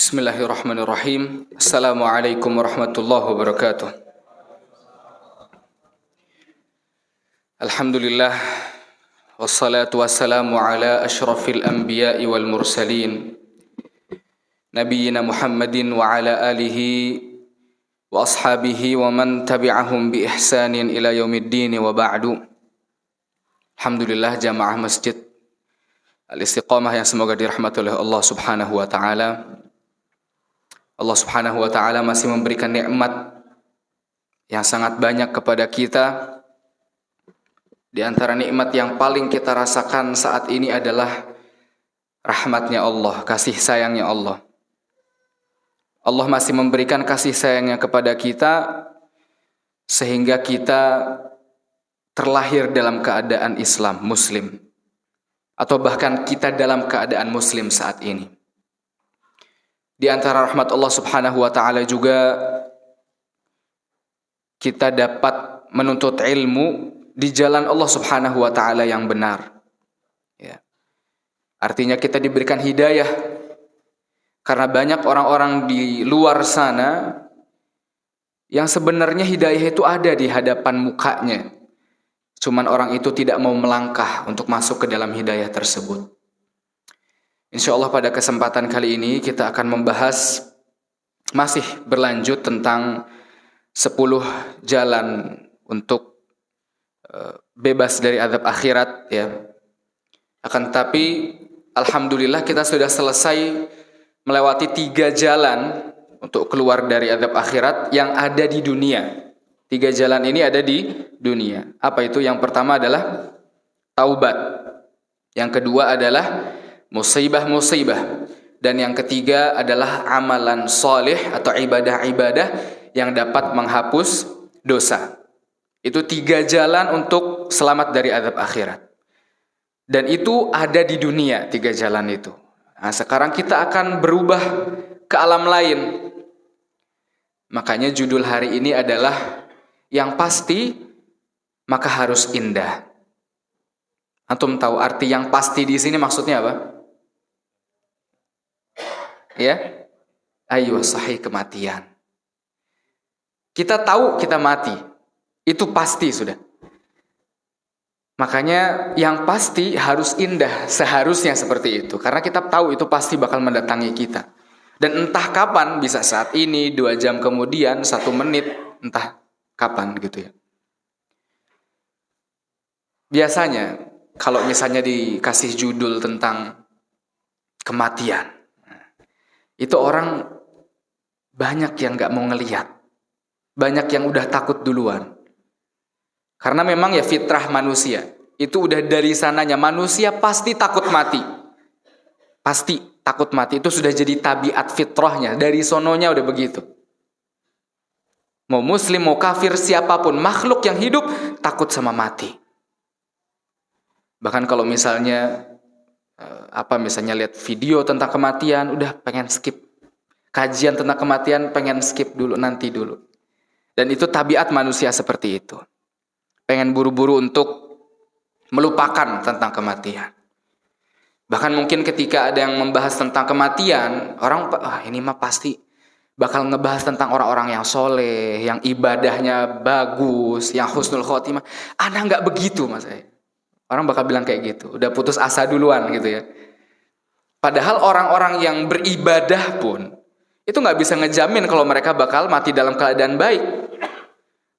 Bismillahirrahmanirrahim. Assalamualaikum warahmatullahi wabarakatuh. Alhamdulillah. Wassalatu wassalamu ala ashrafil anbiya'i wal mursalin. Nabiyyina Muhammadin wa ala alihi wa ashabihi wa man tabi'ahum bi ihsanin ila yaumiddin wa ba'du. Alhamdulillah jamaah masjid Al-Istiqamah yang semoga dirahmati oleh Allah Subhanahu wa taala. Allah Subhanahu wa taala masih memberikan nikmat yang sangat banyak kepada kita. Di antara nikmat yang paling kita rasakan saat ini adalah rahmatnya Allah, kasih sayangnya Allah. Allah masih memberikan kasih sayangnya kepada kita sehingga kita terlahir dalam keadaan Islam, Muslim. Atau bahkan kita dalam keadaan Muslim saat ini. Di antara rahmat Allah Subhanahu wa taala juga kita dapat menuntut ilmu di jalan Allah Subhanahu wa taala yang benar. Ya. Artinya kita diberikan hidayah karena banyak orang-orang di luar sana yang sebenarnya hidayah itu ada di hadapan mukanya. Cuman orang itu tidak mau melangkah untuk masuk ke dalam hidayah tersebut. InsyaAllah pada kesempatan kali ini kita akan membahas masih berlanjut tentang 10 jalan untuk bebas dari azab akhirat, ya. Akan tetapi alhamdulillah kita sudah selesai melewati 3 jalan untuk keluar dari azab akhirat yang ada di dunia. 3 jalan ini ada di dunia. Apa itu? Yang pertama adalah taubat. Yang kedua adalah musibah-musibah. Dan yang ketiga adalah amalan soleh atau ibadah-ibadah yang dapat menghapus dosa. Itu 3 jalan untuk selamat dari azab akhirat. Dan itu ada di dunia 3 jalan itu. Nah, sekarang kita akan berubah ke alam lain. Makanya judul hari ini adalah yang pasti maka harus indah. Antum tahu arti yang pasti di sini maksudnya apa? Ya, ayo sahih kematian. Kita tahu kita mati, itu pasti sudah. Makanya yang pasti harus indah, seharusnya seperti itu. Karena kita tahu itu pasti bakal mendatangi kita. Dan entah kapan, bisa saat ini, 2 jam kemudian, 1 menit, entah kapan gitu ya. Biasanya kalau misalnya dikasih judul tentang kematian, itu orang banyak yang gak mau ngelihat. Banyak yang udah takut duluan. Karena memang ya fitrah manusia. Itu udah dari sananya. Manusia pasti takut mati. Pasti takut mati. Itu sudah jadi tabiat fitrahnya. Dari sononya udah begitu. Mau muslim, mau kafir, siapapun. Makhluk yang hidup takut sama mati. Bahkan kalau misalnya misalnya lihat video tentang kematian, udah pengen skip. Kajian tentang kematian pengen skip dulu, nanti dulu. Dan itu tabiat manusia seperti itu. Pengen buru-buru untuk melupakan tentang kematian. Bahkan mungkin ketika ada yang membahas tentang kematian, orang ini mah pasti bakal ngebahas tentang orang-orang yang soleh, yang ibadahnya bagus, yang husnul khotimah. Ana nggak begitu mas saya. Orang bakal bilang kayak gitu, udah putus asa duluan gitu ya. Padahal orang-orang yang beribadah pun itu nggak bisa ngejamin kalau mereka bakal mati dalam keadaan baik.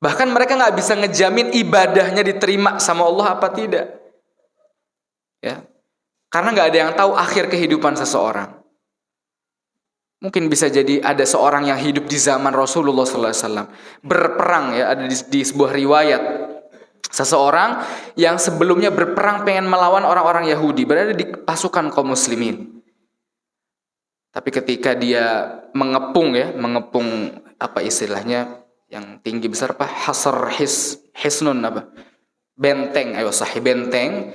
Bahkan mereka nggak bisa ngejamin ibadahnya diterima sama Allah apa tidak. Ya, karena nggak ada yang tahu akhir kehidupan seseorang. Mungkin bisa jadi ada seorang yang hidup di zaman Rasulullah SAW berperang ya, ada di sebuah riwayat. Seseorang yang sebelumnya berperang pengen melawan orang-orang Yahudi, berada di pasukan kaum muslimin. Tapi ketika dia mengepung apa istilahnya yang tinggi besar apa? Hisnun apa? Benteng, benteng.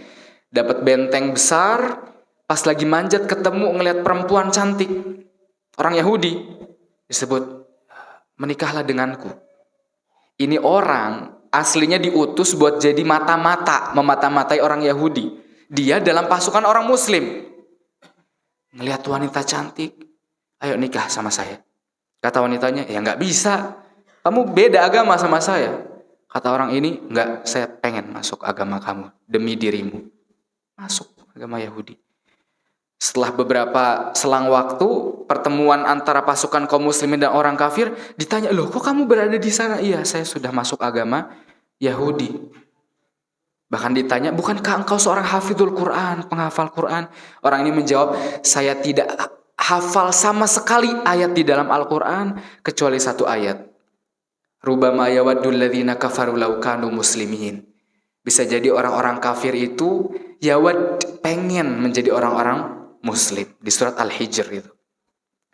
Dapat benteng besar, pas lagi manjat ketemu ngelihat perempuan cantik. Orang Yahudi disebut menikahlah denganku. Ini orang aslinya diutus buat jadi mata-mata, memata-matai orang Yahudi. Dia dalam pasukan orang Muslim. Ngelihat wanita cantik, ayo nikah sama saya. Kata wanitanya, ya nggak bisa. Kamu beda agama sama saya. Kata orang ini, nggak, saya pengen masuk agama kamu demi dirimu. Masuk agama Yahudi. Setelah beberapa selang waktu, pertemuan antara pasukan kaum muslimin dan orang kafir, ditanya, loh kok kamu berada di sana? Iya, saya sudah masuk agama Yahudi. Bahkan ditanya, bukankah engkau seorang hafidhul Quran, penghafal Quran? Orang ini menjawab, saya tidak hafal sama sekali ayat di dalam Al-Quran, kecuali satu ayat. Rubama yawaddul ladzina kafaru law kanu muslimin. Bisa jadi orang-orang kafir itu yawad, pengen menjadi orang-orang muslim. Di surat Al-Hijr itu.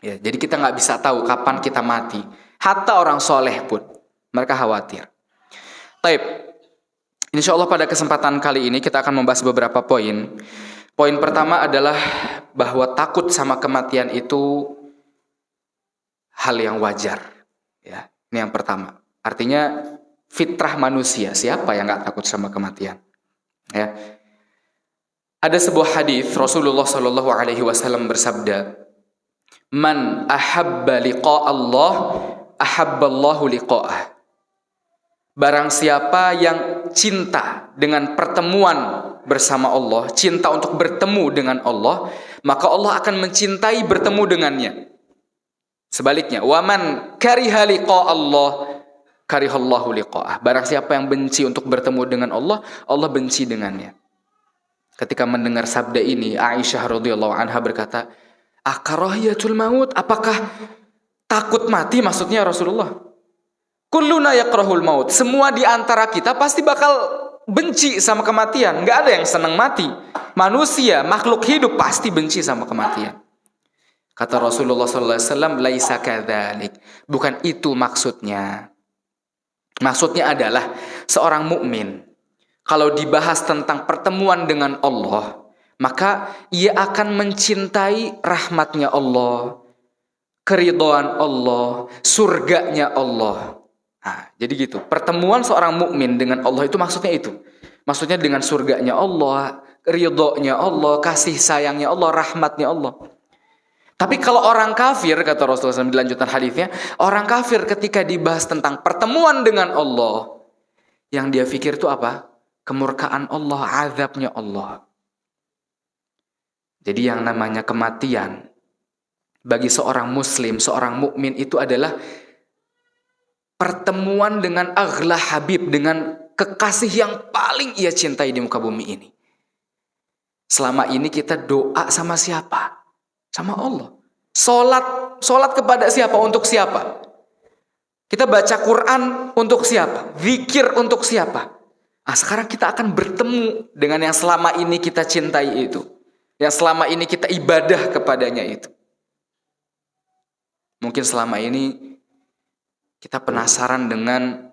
Ya, jadi kita nggak bisa tahu kapan kita mati. Hatta orang soleh pun mereka khawatir. Taib. Insya Allah pada kesempatan kali ini kita akan membahas beberapa poin. Poin pertama adalah bahwa takut sama kematian itu hal yang wajar. Ya, ini yang pertama. Artinya fitrah manusia. Siapa yang nggak takut sama kematian? Ya. Ada sebuah hadis Rasulullah Shallallahu Alaihi Wasallam bersabda, "Man ahabba liqa Allah, ahabballahu liqa'ah." Barang siapa yang cinta dengan pertemuan bersama Allah, cinta untuk bertemu dengan Allah, maka Allah akan mencintai bertemu dengannya. Sebaliknya, "Waman kariha liqa Allah, karihallahu liqa'ah." Barang siapa yang benci untuk bertemu dengan Allah, Allah benci dengannya. Ketika mendengar sabda ini, Aisyah radhiyallahu anha berkata, "Akarahiyatul maut?" Apakah takut mati maksudnya Rasulullah? Kulluna yakrahul maut. Semua di antara kita pasti bakal benci sama kematian. Nggak ada yang senang mati. Manusia, makhluk hidup pasti benci sama kematian. Kata Rasulullah SAW, "Laisa kadzalik." Bukan itu maksudnya. Maksudnya adalah seorang mukmin kalau dibahas tentang pertemuan dengan Allah, maka ia akan mencintai rahmatnya Allah, keridhaan Allah, surganya Allah. Nah, jadi gitu. Pertemuan seorang mukmin dengan Allah itu maksudnya itu. Maksudnya dengan surganya Allah, ridhonya Allah, kasih sayangnya Allah, rahmatnya Allah. Tapi kalau orang kafir, kata Rasulullah SAW di lanjutan hadisnya, orang kafir ketika dibahas tentang pertemuan dengan Allah, yang dia pikir itu apa? Kemurkaan Allah, azabnya Allah. Jadi yang namanya kematian bagi seorang muslim, seorang mukmin itu adalah pertemuan dengan aghla habib, dengan kekasih yang paling ia cintai di muka bumi ini. Selama ini kita doa sama siapa? Sama Allah. Salat kepada siapa? Untuk siapa? Kita baca Quran untuk siapa? Zikir untuk siapa? Nah, sekarang kita akan bertemu dengan yang selama ini kita cintai itu. Yang selama ini kita ibadah kepadanya itu. Mungkin selama ini kita penasaran dengan,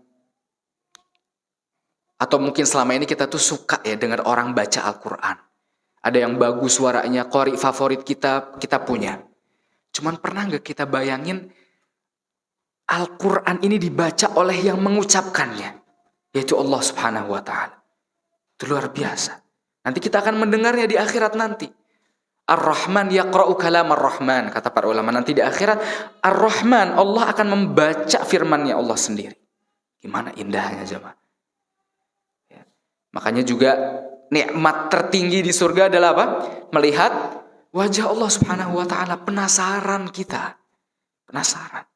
atau mungkin selama ini kita tuh suka ya dengar orang baca Al-Quran. Ada yang bagus suaranya, qori favorit kita punya. Cuman pernah gak kita bayangin Al-Quran ini dibaca oleh yang mengucapkannya, yaitu Allah Subhanahu wa Ta'ala. Itu luar biasa. Nanti kita akan mendengarnya di akhirat nanti. Ar-Rahman yaqra'u kalam Ar-Rahman, kata para ulama. Nanti di akhirat Ar-Rahman, Allah akan membaca firman-Nya Allah sendiri. Gimana indahnya jemaah. Ya. Makanya juga nikmat tertinggi di surga adalah apa? Melihat wajah Allah Subhanahu wa Ta'ala. Penasaran kita. Penasaran.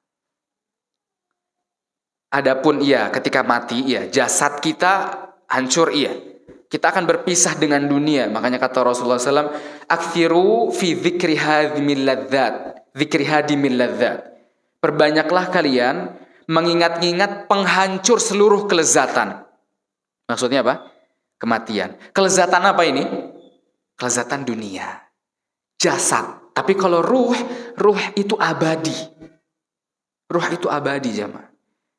Adapun ketika mati, jasad kita hancur, kita akan berpisah dengan dunia. Makanya kata Rasulullah SAW, "Aktsiru fi dzikri hadimil ladzat." Perbanyaklah kalian mengingat-ingat penghancur seluruh kelezatan. Maksudnya apa? Kematian. Kelezatan apa ini? Kelezatan dunia, jasad. Tapi kalau ruh itu abadi. Ruh itu abadi, jemaah.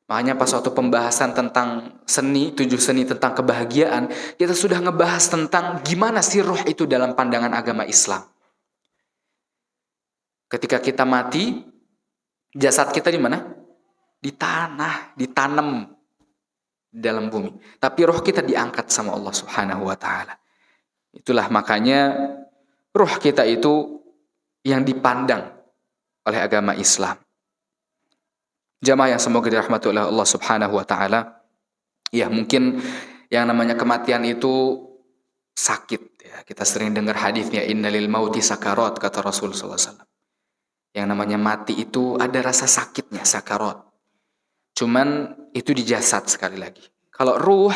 Makanya pas waktu pembahasan tentang 7 seni tentang kebahagiaan, kita sudah ngebahas tentang gimana sih ruh itu dalam pandangan agama Islam. Ketika kita mati, jasad kita di mana? Di tanah, ditanam di dalam bumi. Tapi ruh kita diangkat sama Allah Subhanahu wa Ta'ala. Itulah makanya ruh kita itu yang dipandang oleh agama Islam. Jamaah yang semoga dirahmati oleh Allah Subhanahu wa taala. Ya, mungkin yang namanya kematian itu sakit ya. Kita sering dengar hadisnya innalil mauti sakarat, kata Rasul sallallahu alaihi wasallam. Yang namanya mati itu ada rasa sakitnya, sakarat. Cuman itu di jasad sekali lagi. Kalau ruh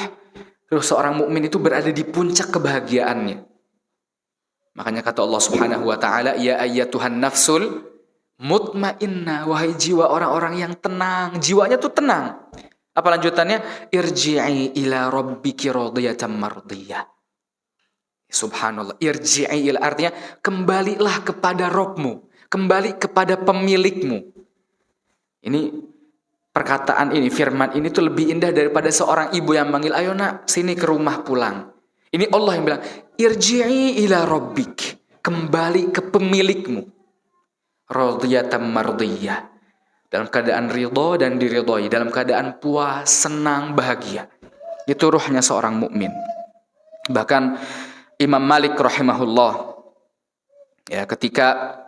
seorang mukmin itu berada di puncak kebahagiaannya. Makanya kata Allah Subhanahu wa taala, ya ayyatuhan nafsul mutmainnah, wahai jiwa orang-orang yang tenang, jiwanya tuh tenang. Apa lanjutannya? Irji'i ila rabbiki radiyatan mardiyah. Subhanallah, irji'i ila, artinya kembalilah kepada Rabbmu, kembali kepada pemilikmu. Ini perkataan ini, firman ini tuh lebih indah daripada seorang ibu yang manggil, ayo nak, sini ke rumah pulang. Ini Allah yang bilang, irji'i ila rabbik, kembali ke pemilikmu. Radiyatan mardiyah, dalam keadaan ridho dan diridhoi, dalam keadaan puas, senang, bahagia. Itu ruhnya seorang mukmin. Bahkan Imam Malik rahimahullah, ya, ketika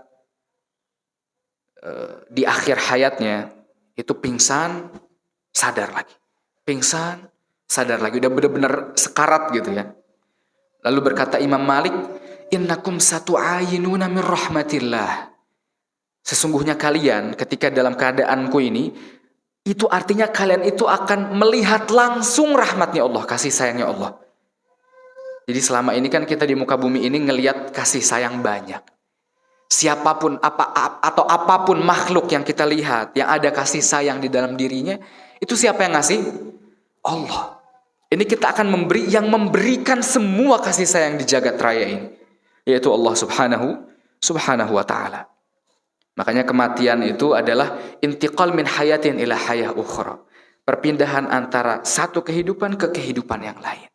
di akhir hayatnya itu pingsan, sadar lagi. Pingsan, sadar lagi. Udah benar-benar sekarat gitu ya. Lalu berkata Imam Malik, innakum satu'ayinuna min rahmatillah. Sesungguhnya kalian ketika dalam keadaanku ini, itu artinya kalian itu akan melihat langsung rahmatnya Allah, kasih sayangnya Allah. Jadi selama ini kan kita di muka bumi ini ngelihat kasih sayang banyak. Siapapun atau apapun makhluk yang kita lihat, yang ada kasih sayang di dalam dirinya, itu siapa yang ngasih? Allah. Ini kita akan memberikan semua kasih sayang di jagat raya ini, yaitu Allah subhanahu wa ta'ala. Makanya kematian itu adalah intiqal min hayatin ila hayah ukhra. Perpindahan antara satu kehidupan ke kehidupan yang lain.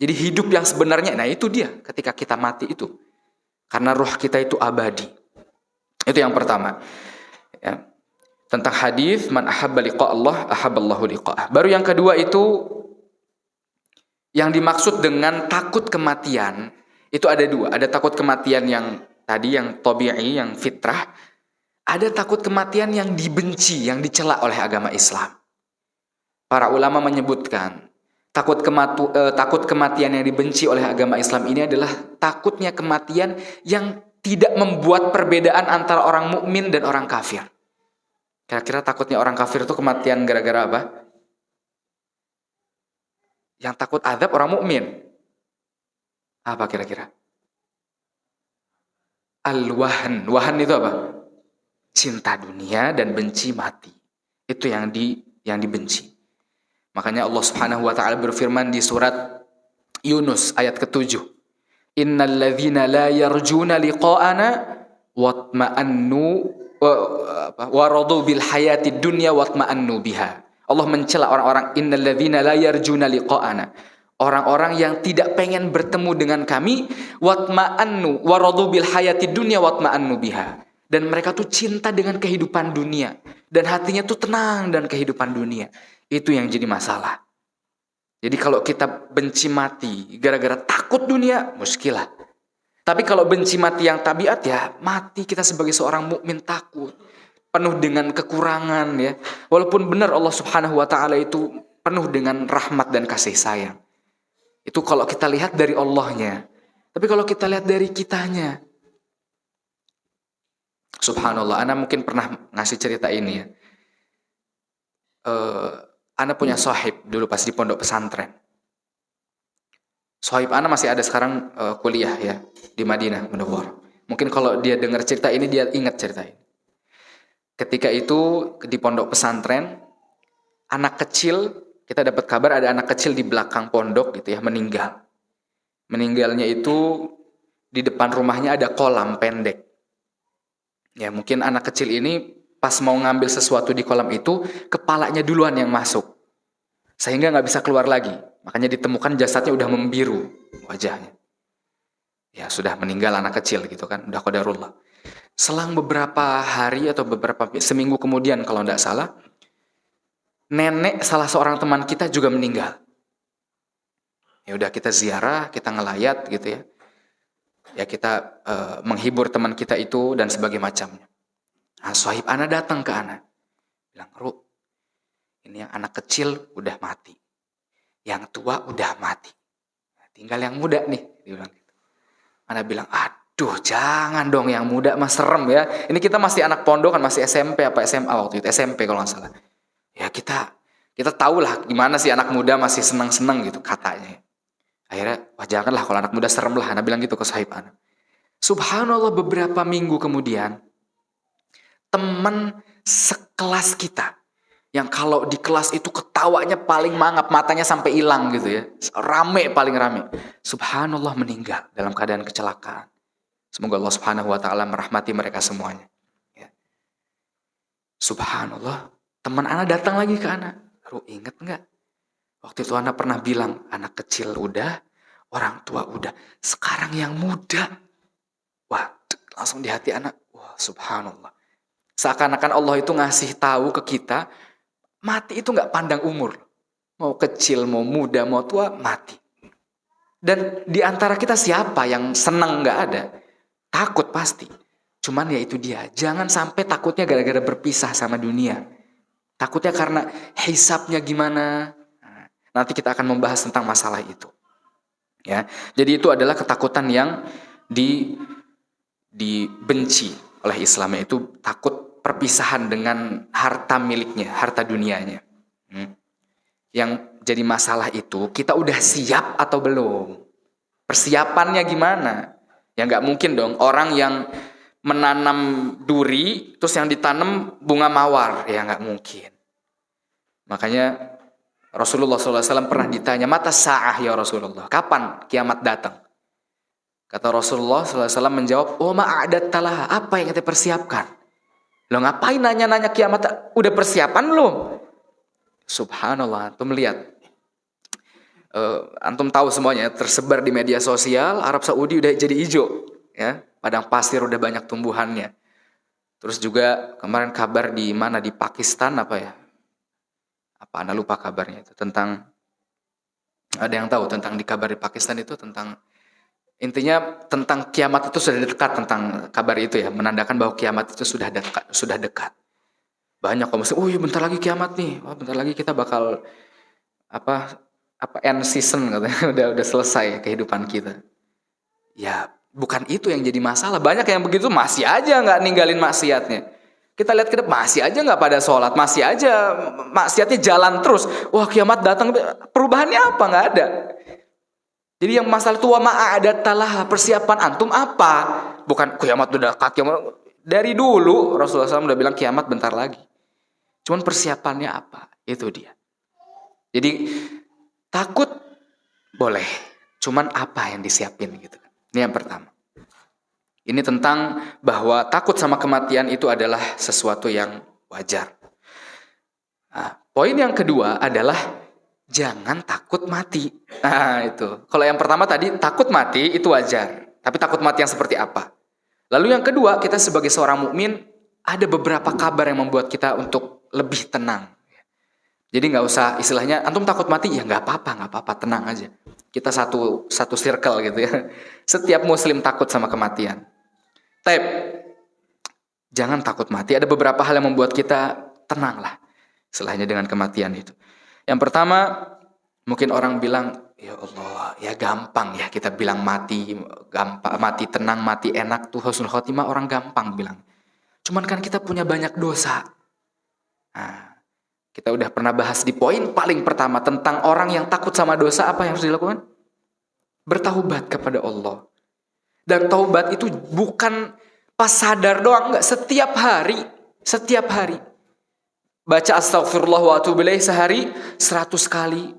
Jadi hidup yang sebenarnya, nah itu dia ketika kita mati itu. Karena ruh kita itu abadi. Itu yang pertama. Ya. Tentang hadis man ahabba liqa Allah ahabballahu liqa'ah. Baru yang kedua itu, yang dimaksud dengan takut kematian itu ada dua. Ada takut kematian yang tadi, yang tabi'i, yang fitrah. Ada takut kematian yang dibenci, yang dicela oleh agama Islam. Para ulama menyebutkan takut kematian yang dibenci oleh agama Islam ini adalah takutnya kematian yang tidak membuat perbedaan antara orang mukmin dan orang kafir. Kira-kira takutnya orang kafir itu kematian gara-gara apa? Yang takut azab orang mukmin. Apa kira-kira? Al-wahn. Wahn itu apa? Cinta dunia dan benci mati. Itu yang dibenci. Makanya Allah Subhanahu wa taala berfirman di surat Yunus ayat ke-7. Innal ladzina la yarjuna liqa'ana watma'annu wa radu bil hayatid dunya watma'annu biha. Allah mencela orang-orang innal ladzina la yarjuna liqa'ana. Orang-orang yang tidak pengen bertemu dengan kami, watma'annu wa radu bil hayatid dunya watma'annu biha. Dan mereka tuh cinta dengan kehidupan dunia dan hatinya tuh tenang dan kehidupan dunia. Itu yang jadi masalah. Jadi kalau kita benci mati gara-gara takut dunia, muskilah. Tapi kalau benci mati yang tabiat, ya mati kita sebagai seorang mukmin takut, penuh dengan kekurangan ya. Walaupun benar Allah Subhanahu wa taala itu penuh dengan rahmat dan kasih sayang. Itu kalau kita lihat dari Allahnya. Tapi kalau kita lihat dari kitanya, subhanallah, Ana mungkin pernah ngasih cerita ini ya. Ana punya sahib dulu pas di pondok pesantren. Sahib Ana masih ada sekarang, kuliah ya di Madinah Munawwarah. Mungkin kalau dia dengar cerita ini dia ingat cerita ini. Ketika itu di pondok pesantren, anak kecil, kita dapat kabar ada anak kecil di belakang pondok gitu ya meninggal. Meninggalnya itu di depan rumahnya ada kolam pendek. Ya mungkin anak kecil ini pas mau ngambil sesuatu di kolam itu, kepalanya duluan yang masuk. Sehingga nggak bisa keluar lagi. Makanya ditemukan jasadnya udah membiru wajahnya. Ya sudah meninggal anak kecil gitu kan, udah qadarullah. Selang beberapa hari atau seminggu kemudian kalau nggak salah, nenek salah seorang teman kita juga meninggal. Ya udah kita ziarah, kita ngelayat gitu ya. Ya kita menghibur teman kita itu dan sebagainya macamnya. Nah, Sohib ana datang ke ana. Bilang, Ru, ini yang anak kecil udah mati. Yang tua udah mati. Tinggal yang muda nih. Dia bilang gitu. Ana bilang, aduh jangan dong yang muda mah serem ya. Ini kita masih anak pondok kan, masih SMP apa SMA waktu itu. SMP kalau nggak salah. Ya kita tahulah gimana sih anak muda masih senang-senang gitu katanya. Akhirnya, wah janganlah kalau anak muda serem lah. Ana bilang gitu ke Sohib ana. Subhanallah beberapa minggu kemudian, teman sekelas kita yang kalau di kelas itu ketawanya paling mangap, matanya sampai hilang gitu ya, rame, paling rame, subhanallah meninggal dalam keadaan kecelakaan. Semoga Allah Subhanahu wa taala merahmati mereka semuanya ya. Subhanallah, teman ana datang lagi ke ana. Ru, inget nggak waktu itu ana pernah bilang anak kecil udah, orang tua udah, sekarang yang muda. Wah, langsung di hati anak, wah subhanallah. Seakan-akan Allah itu ngasih tahu ke kita, mati itu nggak pandang umur. Mau kecil, mau muda, mau tua, mati. Dan di antara kita siapa yang senang nggak ada? Takut pasti. Cuman ya itu dia, jangan sampai takutnya gara-gara berpisah sama dunia. Takutnya karena hisabnya gimana. Nah, nanti kita akan membahas tentang masalah itu. Ya, jadi itu adalah ketakutan yang dibenci oleh Islam, yaitu takut perpisahan dengan harta miliknya, harta dunianya. Yang jadi masalah itu kita udah siap atau belum? Persiapannya gimana? Ya nggak mungkin dong orang yang menanam duri terus yang ditanam bunga mawar, ya nggak mungkin. Makanya Rasulullah SAW pernah ditanya, mata sa'ah ya Rasulullah, kapan kiamat datang? Kata Rasulullah SAW menjawab, oh ma'adattalah, apa yang kita persiapkan? Lo ngapain nanya-nanya kiamat? Udah persiapan belum? Subhanallah, antum lihat. Antum tahu semuanya, tersebar di media sosial, Arab Saudi udah jadi hijau. Ya, padang pasir udah banyak tumbuhannya. Terus juga kemarin kabar di mana, di Pakistan apa ya? Apa, anda lupa kabarnya itu. Tentang, ada yang tahu tentang di kabar di Pakistan itu tentang, intinya tentang kiamat itu sudah dekat, tentang kabar itu ya, menandakan bahwa kiamat itu sudah dekat. Banyak kaum muslim, oh iya bentar lagi kiamat nih, wah bentar lagi kita bakal apa end season katanya, udah selesai kehidupan kita. Ya bukan itu yang jadi masalah. Banyak yang begitu masih aja nggak ninggalin maksiatnya. Kita lihat ke depan masih aja nggak pada sholat, masih aja maksiatnya jalan terus. Wah kiamat datang, perubahannya apa? Nggak ada. Jadi yang masalah tua ma'adattalah, persiapan antum apa? Bukan kiamat udah dekat, kiamat. Dari dulu Rasulullah SAW udah bilang kiamat bentar lagi. Cuman persiapannya apa? Itu dia. Jadi takut boleh, cuman apa yang disiapin gitu. Ini yang pertama. Ini tentang bahwa takut sama kematian itu adalah sesuatu yang wajar. Nah, poin yang kedua adalah jangan takut mati. Nah itu. Kalau yang pertama tadi takut mati itu wajar. Tapi takut mati yang seperti apa? Lalu yang kedua, kita sebagai seorang mukmin ada beberapa kabar yang membuat kita untuk lebih tenang. Jadi nggak usah istilahnya antum takut mati, ya nggak apa-apa, tenang aja. Kita satu circle gitu ya. Setiap muslim takut sama kematian. Jangan takut mati. Ada beberapa hal yang membuat kita tenang lah. Istilahnya dengan kematian itu. Yang pertama, mungkin orang bilang, ya Allah, ya gampang ya kita bilang mati, gampang, mati tenang, mati enak tuh husnul khotimah, orang gampang bilang. Cuman kan kita punya banyak dosa. Nah, kita udah pernah bahas di poin paling pertama tentang orang yang takut sama dosa, apa yang harus dilakukan? Bertaubat kepada Allah. Dan taubat itu bukan pas sadar doang, enggak, setiap hari. Baca astagfirullah wa atubu ilaih sehari 100 kali.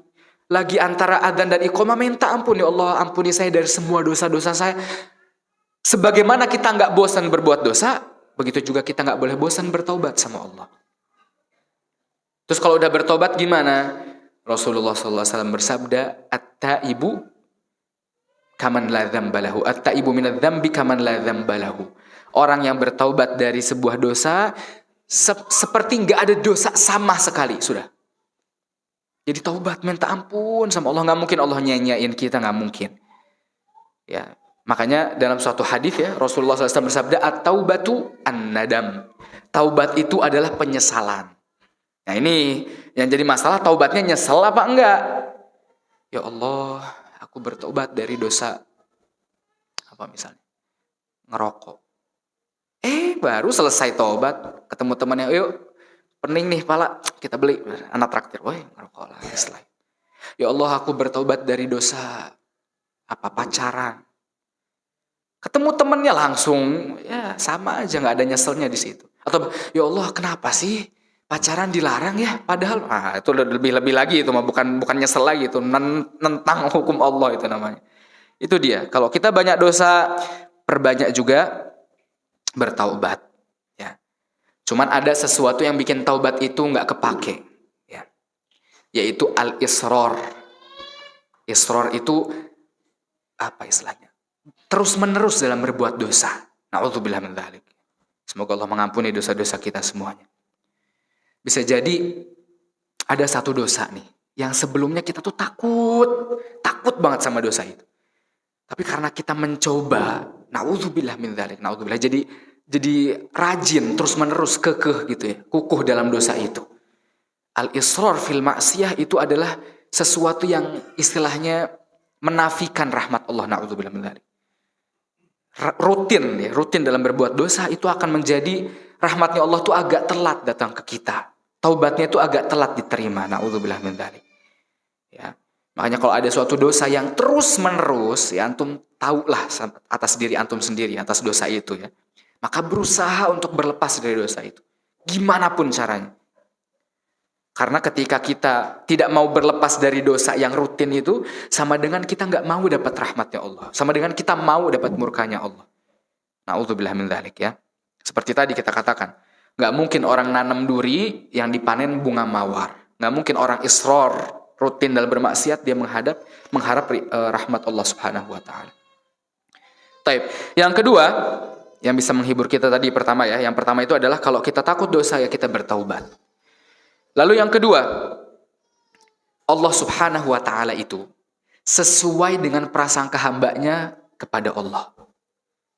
Lagi antara adzan dan iqamah minta ampun, ya Allah ampuni saya dari semua dosa-dosa saya. Sebagaimana kita nggak bosan berbuat dosa, begitu juga kita nggak boleh bosan bertaubat sama Allah. Terus kalau udah bertobat gimana? Rasulullah SAW bersabda, at-taibu kaman la dzambalahu, at-taibu minadz-dzambi kaman la dzambalahu. Orang yang bertaubat dari sebuah dosa seperti nggak ada dosa sama sekali, sudah. Jadi taubat, minta ampun sama Allah. Nggak mungkin Allah nyanyain kita, nggak mungkin. Ya, Makanya dalam suatu hadis ya, Rasulullah SAW bersabda, at-taubatu an-nadam. Taubat itu adalah penyesalan. Nah ini yang jadi masalah, taubatnya nyesel apa enggak? Ya Allah, aku bertobat dari dosa apa misalnya ngerokok. Baru selesai tobat, ketemu temannya, yuk pening nih pala, kita beli, anak traktir, woi ngerokok lagi selain. Ya Allah, aku bertobat dari dosa apa pacaran. Ketemu temennya langsung, ya sama aja, nggak ada nyeselnya di situ. Atau ya Allah, kenapa sih pacaran dilarang ya? Padahal, itu lebih lagi itu mah bukan nyesel lagi, itu nentang hukum Allah itu namanya. Itu dia. Kalau kita banyak dosa, perbanyak juga bertaubat. Ya. Cuman ada sesuatu yang bikin taubat itu nggak kepake, ya. Yaitu al-israr. Israr itu apa istilahnya? Terus menerus dalam berbuat dosa. Na'udzubillah min dzalik. Semoga Allah mengampuni dosa-dosa kita semuanya. Bisa jadi ada satu dosa nih yang sebelumnya kita tuh takut banget sama dosa itu. Tapi karena kita mencoba, na'udzubillah min dzalik, na'udzubillah, jadi rajin terus menerus kekeh gitu ya, kukuh dalam dosa itu. Al-israr fil ma'siyah itu adalah sesuatu yang istilahnya menafikan rahmat Allah, na'udzubillah min dzalik. Rutin dalam berbuat dosa itu akan menjadi rahmatnya Allah tuh agak telat datang ke kita. Taubatnya itu agak telat diterima. Na'udzubillah min dzalik. Ya. Makanya kalau ada suatu dosa yang terus menerus, ya antum tahulah atas diri antum sendiri atas dosa itu ya. Maka berusaha untuk berlepas dari dosa itu. Gimana pun caranya. Karena ketika kita tidak mau berlepas dari dosa yang rutin itu, sama dengan kita nggak mau dapat rahmatnya Allah. Sama dengan kita mau dapat murkanya Allah. Na'udzubillah min dzalik ya. Seperti tadi kita katakan, nggak mungkin orang nanam duri yang dipanen bunga mawar. Nggak mungkin orang israr rutin dalam bermaksiat dia mengharap rahmat Allah Subhanahu wa taala. Taib. Yang kedua, yang bisa menghibur kita tadi pertama ya. Yang pertama itu adalah kalau kita takut dosa ya kita bertaubat. Lalu yang kedua, Allah Subhanahu wa taala itu sesuai dengan prasangka hambanya kepada Allah.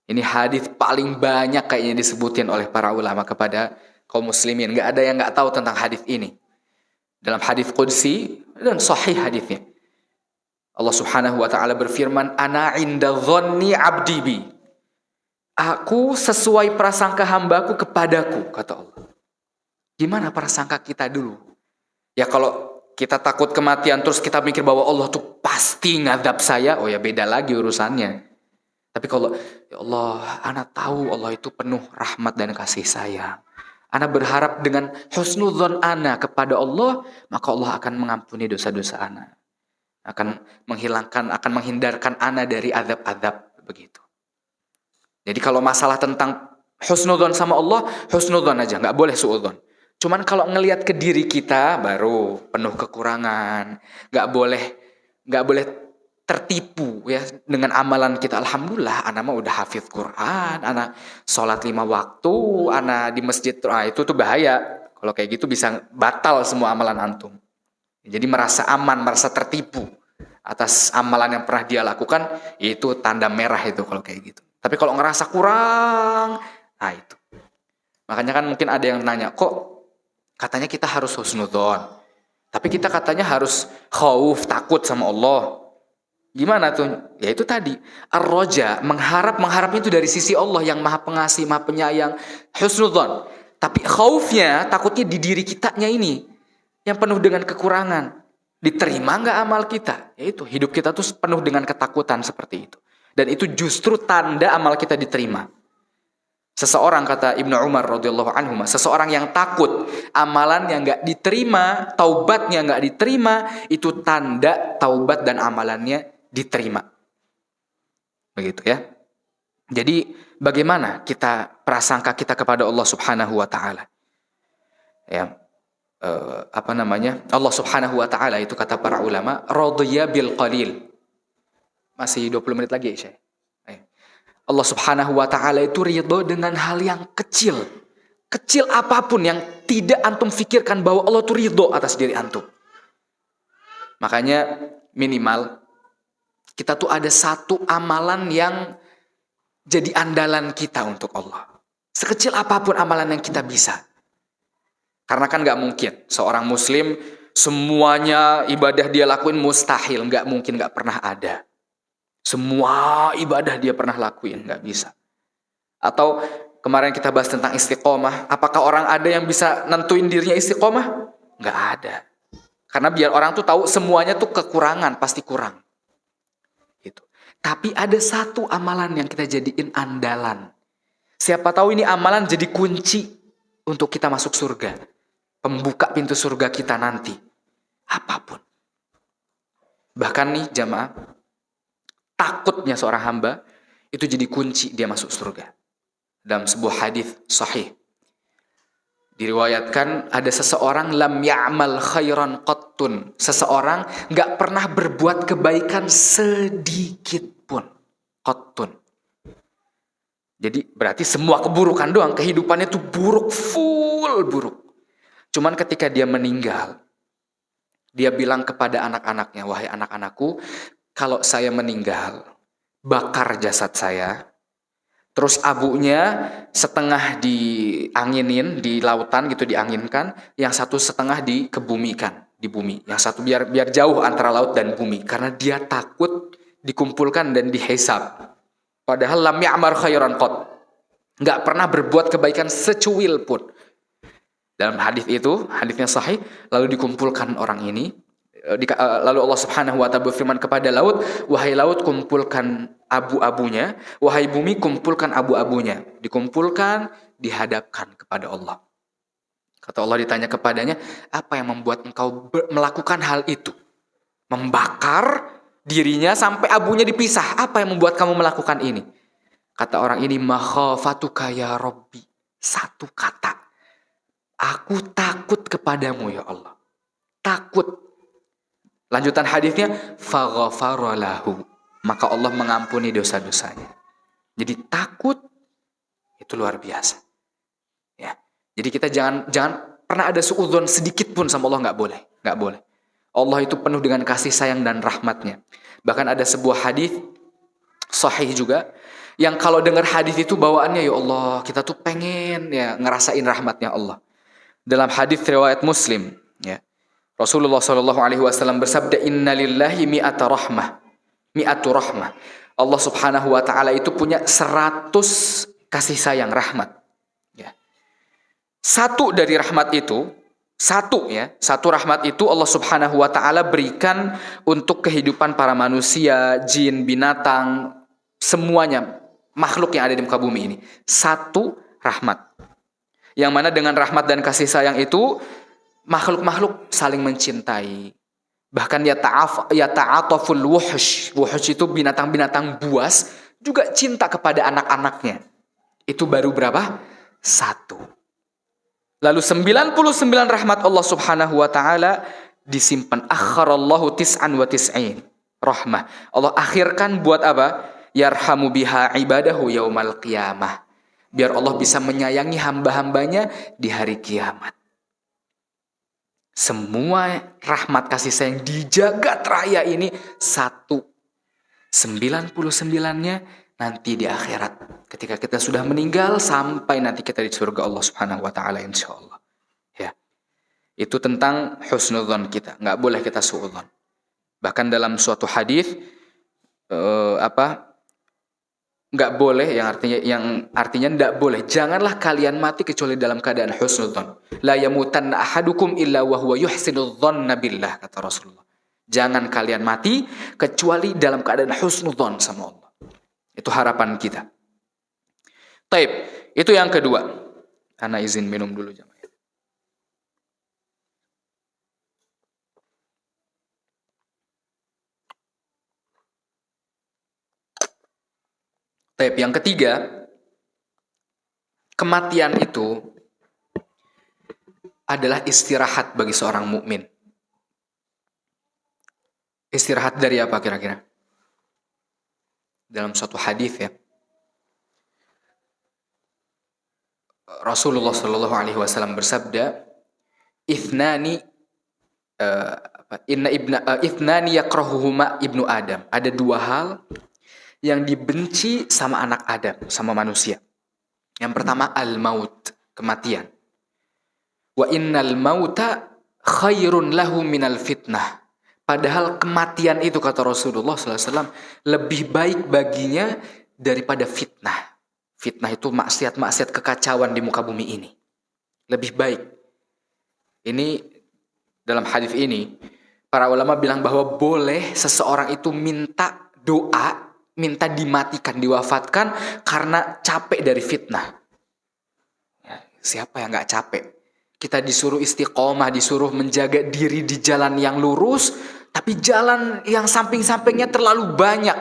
Ini hadis paling banyak kayaknya disebutin oleh para ulama kepada kaum muslimin. Gak ada yang gak tahu tentang hadis ini. Dalam hadis qudsi dan sahih hadisnya. Allah Subhanahu wa taala berfirman, "Ana 'inda dhanni 'abdi bi." Aku sesuai prasangka hambaku kepadaku, kata Allah. Gimana prasangka kita dulu? Ya kalau kita takut kematian terus kita mikir bahwa Allah tuh pasti ngadab saya, oh ya beda lagi urusannya. Tapi kalau ya Allah, ana tahu Allah itu penuh rahmat dan kasih sayang. Ana berharap dengan husnudzon ana kepada Allah, maka Allah akan mengampuni dosa-dosa ana. Akan menghindarkan ana dari azab-azab begitu. Jadi kalau masalah tentang husnudzon sama Allah, husnudzon aja, nggak boleh suudzon. Cuman kalau ngelihat ke diri kita baru penuh kekurangan, nggak boleh tertipu ya dengan amalan kita. Alhamdulillah, ana mah udah hafidz Quran, ana sholat 5 waktu, ana di masjid. Itu tuh bahaya. Kalau kayak gitu bisa batal semua amalan antum. Jadi merasa aman, merasa tertipu atas amalan yang pernah dia lakukan, itu tanda merah itu kalau kayak gitu. Tapi kalau ngerasa kurang, nah itu. Makanya kan mungkin ada yang nanya, kok katanya kita harus husnudzon, tapi kita katanya harus khauf, takut sama Allah. Gimana tuh? Ya itu tadi, ar-roja, mengharap itu dari sisi Allah yang maha pengasih, maha penyayang, husnudzon. Tapi khaufnya, takutnya di diri kitanya ini, yang penuh dengan kekurangan. Diterima nggak amal kita? Yaitu hidup kita tuh penuh dengan ketakutan seperti itu. Dan itu justru tanda amal kita diterima. Seseorang, kata Ibnu Umar radhiyallahu anhu, seseorang yang takut amalan yang nggak diterima, taubatnya nggak diterima, itu tanda taubat dan amalannya diterima. Begitu ya. Jadi bagaimana kita prasangka kita kepada Allah Subhanahu wa taala? Ya, Allah Subhanahu wa taala itu kata para ulama, radhiya bil qalil. Masih 20 menit lagi, Syekh. Allah Subhanahu wa taala itu ridho dengan hal yang kecil. Kecil apapun yang tidak antum fikirkan bahwa Allah itu ridho atas diri antum. Makanya minimal Kita tuh ada satu amalan yang jadi andalan kita untuk Allah. Sekecil apapun amalan yang kita bisa. Karena kan gak mungkin seorang muslim semuanya ibadah dia lakuin, mustahil. Gak mungkin, gak pernah ada. Semua ibadah dia pernah lakuin, gak bisa. Atau kemarin kita bahas tentang istiqomah. Apakah orang ada yang bisa nentuin dirinya istiqomah? Gak ada. Karena biar orang tuh tahu semuanya tuh kekurangan, pasti kurang. Gitu. Tapi ada satu amalan yang kita jadiin andalan. Siapa tahu ini amalan jadi kunci untuk kita masuk surga. Pembuka pintu surga kita nanti. Apapun. Bahkan nih jamaah, takutnya seorang hamba itu jadi kunci dia masuk surga. Dalam sebuah hadis sahih diriwayatkan ada seseorang lam ya'mal khairan qattun. Seseorang gak pernah berbuat kebaikan sedikit pun. Qattun. Jadi berarti semua keburukan doang. Kehidupannya tuh buruk, full buruk. Cuman ketika dia meninggal, dia bilang kepada anak-anaknya, wahai anak-anakku, kalau saya meninggal, bakar jasad saya. Terus abunya setengah dianginin di lautan gitu, dianginkan, yang satu setengah dikebumikan di bumi, yang satu biar jauh antara laut dan bumi, karena dia takut dikumpulkan dan dihisab. Padahal lam ya'mar khairan qat, nggak pernah berbuat kebaikan secuil pun. Dalam hadis itu, hadisnya sahih, lalu dikumpulkan orang ini. Lalu Allah Subhanahu wa ta'ala berfirman kepada laut, wahai laut kumpulkan abu-abunya, wahai bumi kumpulkan abu-abunya. Dikumpulkan, dihadapkan kepada Allah. Kata Allah ditanya kepadanya, apa yang membuat engkau melakukan hal itu? Membakar dirinya sampai abunya dipisah. Apa yang membuat kamu melakukan ini? Kata orang ini, makhafatuka ya Rabbi. Satu kata. Aku takut kepadamu ya Allah. Takut. Lanjutan hadisnya, faghafara lahu. Maka Allah mengampuni dosa-dosanya. Jadi takut itu luar biasa. Ya. Jadi kita jangan pernah ada suudzon sedikit pun sama Allah, nggak boleh. Allah itu penuh dengan kasih sayang dan rahmatnya. Bahkan ada sebuah hadis sahih juga, yang kalau dengar hadis itu bawaannya, ya Allah, kita tuh pengen ya ngerasain rahmatnya Allah. Dalam hadis riwayat Muslim, ya, Rasulullah SAW bersabda, Inna lillahi mi'atu rahmah. Allah Subhanahu wa ta'ala itu punya 100 kasih sayang, rahmat. Ya. Satu rahmat itu Allah Subhanahu wa ta'ala berikan untuk kehidupan para manusia, jin, binatang, semuanya, makhluk yang ada di muka bumi ini. Satu rahmat. Yang mana dengan rahmat dan kasih sayang itu, makhluk-makhluk saling mencintai. Bahkan yata'ataful wuhush. Wuhush itu binatang-binatang buas juga cinta kepada anak-anaknya. Itu baru berapa? 1. Lalu 99 rahmat Allah Subhanahu wa ta'ala disimpan. Akharallahu tis'an wa tis'in. Rahmah. Allah akhirkan buat apa? Yarhamu biha ibadahu yaumal qiyamah. Biar Allah bisa menyayangi hamba-hambanya di hari kiamat. Semua rahmat kasih sayang di jagat raya ini 99-nya nanti di akhirat. Ketika kita sudah meninggal sampai nanti kita di surga Allah Subhanahu wa ta'ala insyaallah. Ya. Itu tentang husnudzon kita, nggak boleh kita suudzon. Bahkan dalam suatu hadis nggak boleh, yang artinya nggak boleh, janganlah kalian mati kecuali dalam keadaan husnudzon. La yamutanna ahadukum illa wa huwa yuhsinudzanna billah, kata Rasulullah. Jangan kalian mati kecuali dalam keadaan husnudzon sama Allah. Itu harapan kita. Taib, itu yang kedua. Ana izin minum dulu jamaah. Taib, yang ketiga, kematian itu adalah istirahat bagi seorang mukmin. Istirahat dari apa kira-kira? Dalam suatu hadis ya, Rasulullah SAW bersabda, "Ithnani Ithnani yakrahuhuma ibnu Adam. Ada dua hal yang dibenci sama anak Adam, sama manusia. Yang pertama al-maut, kematian. Wa innal mauta khairun lahu minal fitnah. Padahal kematian itu, kata Rasulullah SAW, lebih baik baginya daripada fitnah. Fitnah itu maksiat-maksiat kekacauan di muka bumi ini. Lebih baik. Ini dalam hadis ini, para ulama bilang bahwa boleh seseorang itu minta doa, minta dimatikan, diwafatkan karena capek dari fitnah. Ya, siapa yang gak capek? Kita disuruh istiqomah, disuruh menjaga diri di jalan yang lurus, tapi jalan yang samping-sampingnya terlalu banyak.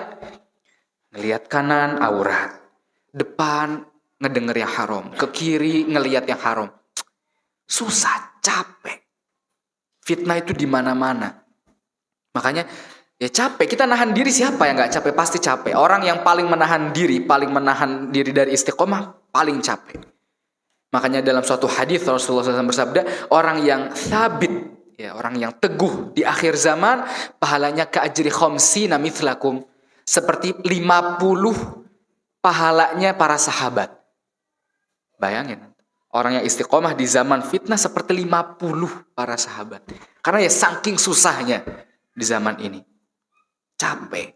Ngelihat kanan, aurat. Depan, ngedenger yang haram. Ke kiri, ngelihat yang haram. Susah, capek. Fitnah itu di mana-mana. Makanya ya capek. Kita nahan diri, siapa yang gak capek? Pasti capek. Orang yang paling menahan diri dari istiqomah, paling capek. Makanya dalam suatu hadis Rasulullah SAW bersabda, orang yang sabit, ya, orang yang teguh di akhir zaman, pahalanya ka'ajri khamsina mithlakum. Seperti 50 pahalanya para sahabat. Bayangin. Orang yang istiqomah di zaman fitnah seperti 50 para sahabat. Karena ya saking susahnya di zaman ini. Capek.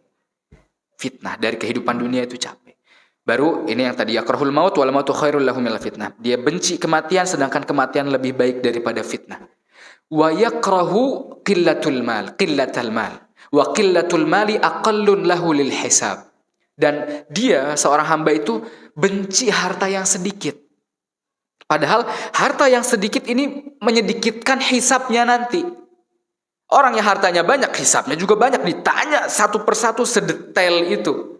Fitnah dari kehidupan dunia itu capek. Baru ini yang tadi yakrahul maut wal mautu khairul lahu minal fitnah. Dia benci kematian sedangkan kematian lebih baik daripada fitnah. Wa yakrahu qillatul mal. Wa qillatul mali aqallun lahu lil hisab. Dan dia, seorang hamba itu benci harta yang sedikit. Padahal harta yang sedikit ini menyedikitkan hisabnya nanti. Orang yang hartanya banyak, hisabnya juga banyak. Ditanya satu persatu sedetail itu.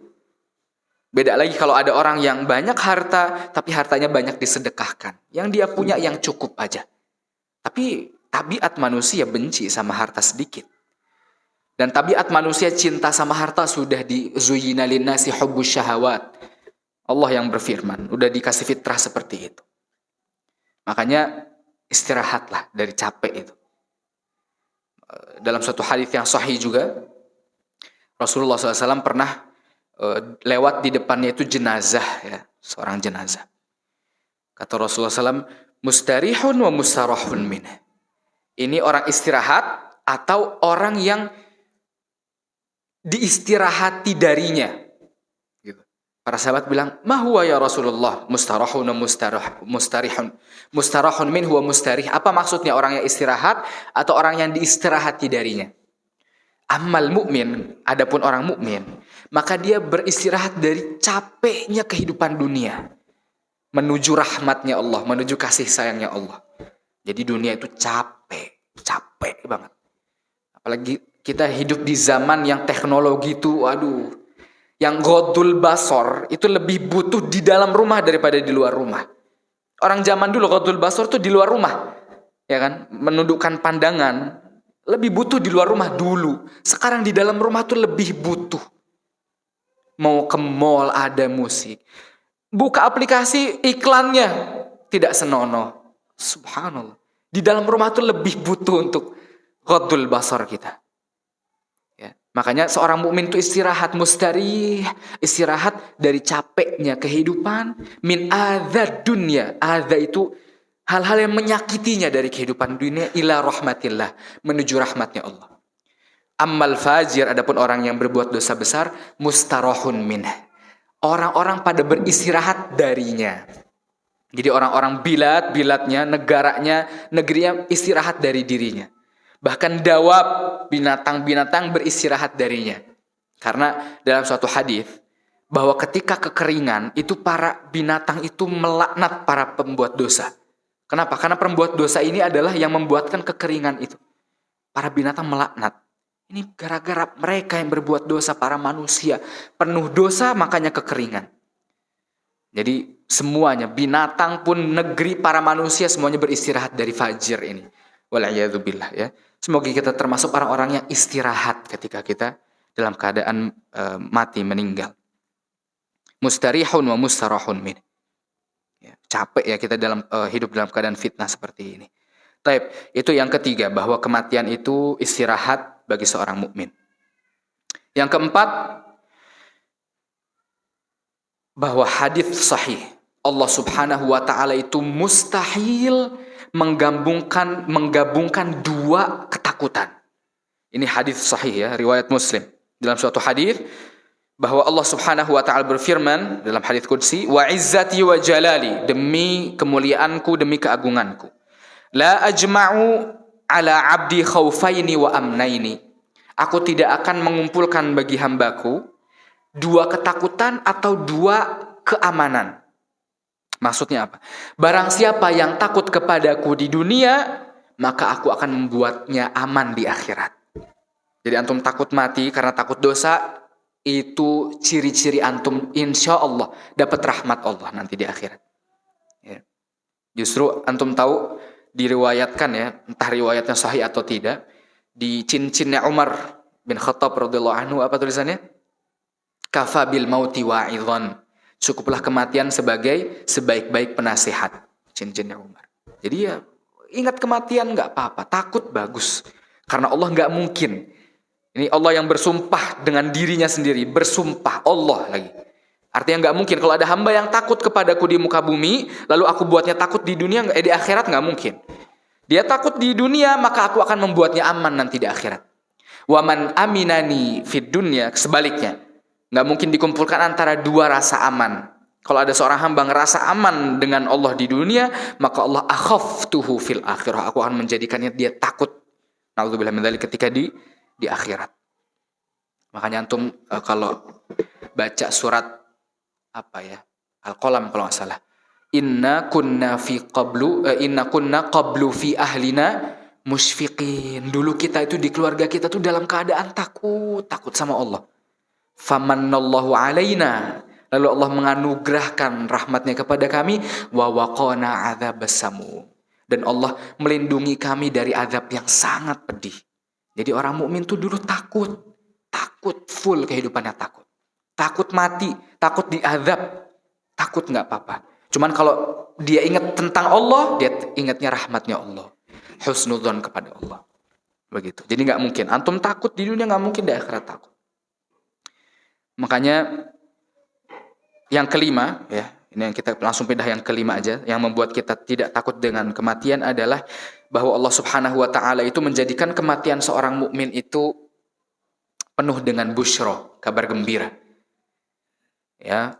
Beda lagi kalau ada orang yang banyak harta, tapi hartanya banyak disedekahkan. Yang dia punya yang cukup aja. Tapi tabiat manusia benci sama harta sedikit. Dan tabiat manusia cinta sama harta sudah dizuyina linnasi hubbus syahawat. Allah yang berfirman, udah dikasih fitrah seperti itu. Makanya istirahatlah dari capek itu. Dalam suatu hadis yang sahih juga, Rasulullah SAW pernah lewat di depannya itu jenazah, ya, seorang jenazah. Kata Rasulullah SAW, mustarihun wa mustarahun min. Ini orang istirahat atau orang yang diistirahati darinya. Gitu. Para sahabat bilang, "Ma huwa ya Rasulullah? Mustarahun wa mustarihun. Mustarahun min huwa mustarih." Apa maksudnya orang yang istirahat atau orang yang diistirahati darinya? Ammal mu'min, adapun orang mukmin, maka dia beristirahat dari capeknya kehidupan dunia menuju rahmatnya Allah, menuju kasih sayangnya Allah. Jadi dunia itu capek banget. Apalagi kita hidup di zaman yang teknologi itu, yang ghodul basor itu lebih butuh di dalam rumah daripada di luar rumah. Orang zaman dulu ghodul basor itu di luar rumah, ya kan, menundukkan pandangan, lebih butuh di luar rumah dulu. Sekarang di dalam rumah tuh lebih butuh. Mau ke mall ada musik, buka aplikasi iklannya tidak senonoh. Subhanallah. Di dalam rumah tuh lebih butuh untuk ghodul basor kita. Makanya seorang mukmin itu istirahat mustarih, istirahat dari capeknya kehidupan, min adzad dunya. Adza itu hal-hal yang menyakitinya dari kehidupan dunia ila rahmatillah, menuju rahmatnya Allah. Ammal fajir, adapun orang yang berbuat dosa besar, mustarahun min. Orang-orang pada beristirahat darinya. Jadi orang-orang bilatnya, negerinya istirahat dari dirinya. Bahkan dawab, binatang-binatang beristirahat darinya. Karena dalam suatu hadis bahwa ketika kekeringan itu para binatang itu melaknat para pembuat dosa. Kenapa? Karena pembuat dosa ini adalah yang membuatkan kekeringan itu. Para binatang melaknat. Ini gara-gara mereka yang berbuat dosa, para manusia penuh dosa, makanya kekeringan. Jadi semuanya, binatang pun, negeri, para manusia semuanya beristirahat dari fajir ini. Wal'iyadzubillah, ya. Semoga kita termasuk orang-orang yang istirahat ketika kita dalam keadaan mati, meninggal. Mustarihun wa mustarahun min. Ya, capek ya kita dalam hidup dalam keadaan fitnah seperti ini. Taib, itu yang ketiga, bahwa kematian itu istirahat bagi seorang mukmin. Yang keempat, bahwa hadis sahih, Allah Subhanahu wa taala itu mustahil menggabungkan dua ketakutan. Ini hadis sahih ya, riwayat Muslim. Dalam suatu hadis bahwa Allah Subhanahu wa taala berfirman dalam hadis qudsi, "Wa izzati wa jalali", demi kemuliaanku, demi keagunganku. La ajma'u ala abdi khaufaini wa amnaini. Aku tidak akan mengumpulkan bagi hambaku dua ketakutan atau dua keamanan. Maksudnya apa? Barang siapa yang takut kepadaku di dunia, maka aku akan membuatnya aman di akhirat. Jadi antum takut mati karena takut dosa, itu ciri-ciri antum insya Allah dapat rahmat Allah nanti di akhirat. Ya. Justru antum tahu, diriwayatkan ya, entah riwayatnya sahih atau tidak, di cincinnya Umar bin Khattab radhiyallahu anhu, apa tulisannya? Kafa bil mauti wa'idhan. Cukuplah kematian sebagai sebaik-baik penasihat. Cincinnya Umar. Jadi ya, ingat kematian nggak apa-apa, takut bagus. Karena Allah nggak mungkin. Ini Allah yang bersumpah dengan dirinya sendiri, bersumpah Allah lagi. Artinya nggak mungkin kalau ada hamba yang takut kepadaku di muka bumi, lalu aku buatnya takut di dunia, di akhirat, nggak mungkin. Dia takut di dunia, maka aku akan membuatnya aman nanti di akhirat. Waman aminani fid dunya, sebaliknya, nggak mungkin dikumpulkan antara dua rasa aman. Kalau ada seorang hamba ngerasa aman dengan Allah di dunia, maka Allah akhaftuhu fil akhirah, aku akan menjadikannya dia takut. Na'udzubillah min dzalik, ketika di akhirat. Makanya antum kalau baca surat apa ya, Al-Qalam kalau nggak salah, inna kunna qablu fi ahlina musyfiqin. Dulu kita itu di keluarga kita tuh dalam keadaan takut sama Allah. Famannallahu alaina, lalu Allah menganugerahkan rahmatnya kepada kami, wa waqana adzabas samum, dan Allah melindungi kami dari azab yang sangat pedih. Jadi orang mukmin tuh dulu takut full kehidupannya takut mati, takut diazab, takut nggak apa-apa. Cuman kalau dia ingat tentang Allah, dia ingatnya rahmatnya Allah, husnudzon kepada Allah, begitu. Jadi nggak mungkin antum takut di dunia, nggak mungkin di akhirat takut. Makanya yang kelima ya, ini yang kita langsung pindah yang kelima aja, yang membuat kita tidak takut dengan kematian adalah bahwa Allah Subhanahu wa taala itu menjadikan kematian seorang mukmin itu penuh dengan busyra, kabar gembira. Ya.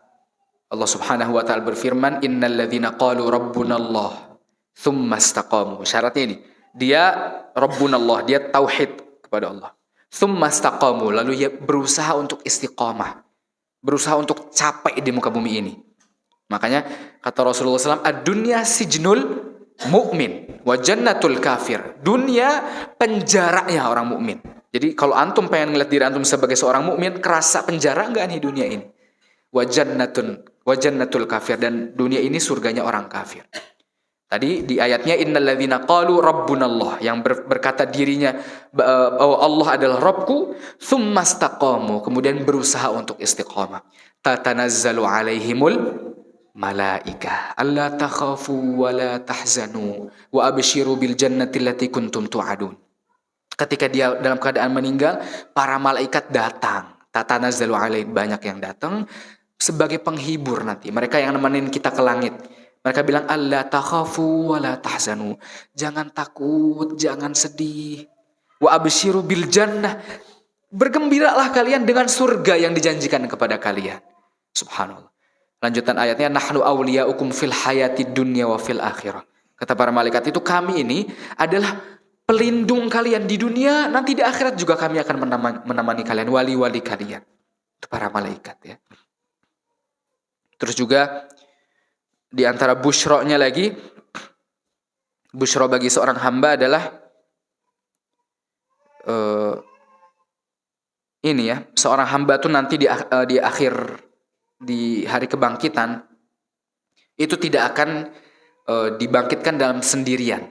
Allah Subhanahu wa taala berfirman, "Innal ladzina qalu rabbunallah tsumma istaqamu." Syaratnya ini, dia rabbunallah, dia tauhid kepada Allah. Tsumma istaqamu, lalu dia berusaha untuk istiqamah, berusaha untuk capai di muka bumi ini. Makanya kata Rasulullah SAW, ad-dunya sijnul mu'min wa jannatul kafir. Dunia penjaranya orang mukmin. Jadi kalau antum pengen ngeliat diri antum sebagai seorang mukmin, kerasa penjara enggak nih dunia ini? Wa jannatul kafir, dan dunia ini surganya orang kafir. Tadi di ayatnya innal ladzina qalu rabbunallah, yang berkata dirinya bahwa Allah adalah Rabbku, tsumma istaqamu, kemudian berusaha untuk istiqamah. Tatanazzalu alaihimul malaika alla takhafu wa la tahzanu wa abshiru bil jannati allati kuntum tu'adun. Ketika dia dalam keadaan meninggal, para malaikat datang. Tatanazzalu alaihim, banyak yang datang sebagai penghibur nanti. Mereka yang nemenin kita ke langit. Mereka bilang, alla takhafu wa la tahzanu. Jangan takut, jangan sedih. Wa abshiru bil jannah. Bergembiralah kalian dengan surga yang dijanjikan kepada kalian. Subhanallah. Lanjutan ayatnya, nahnu awliyaukum fil hayatid dunya wa fil akhirah. Kata para malaikat itu, kami ini adalah pelindung kalian di dunia, nanti di akhirat juga kami akan menemani kalian, wali-wali kalian. Itu para malaikat ya. Terus juga di antara busyra-nya lagi, busyra bagi seorang hamba adalah ini ya, seorang hamba tuh nanti di hari kebangkitan itu tidak akan dibangkitkan dalam sendirian.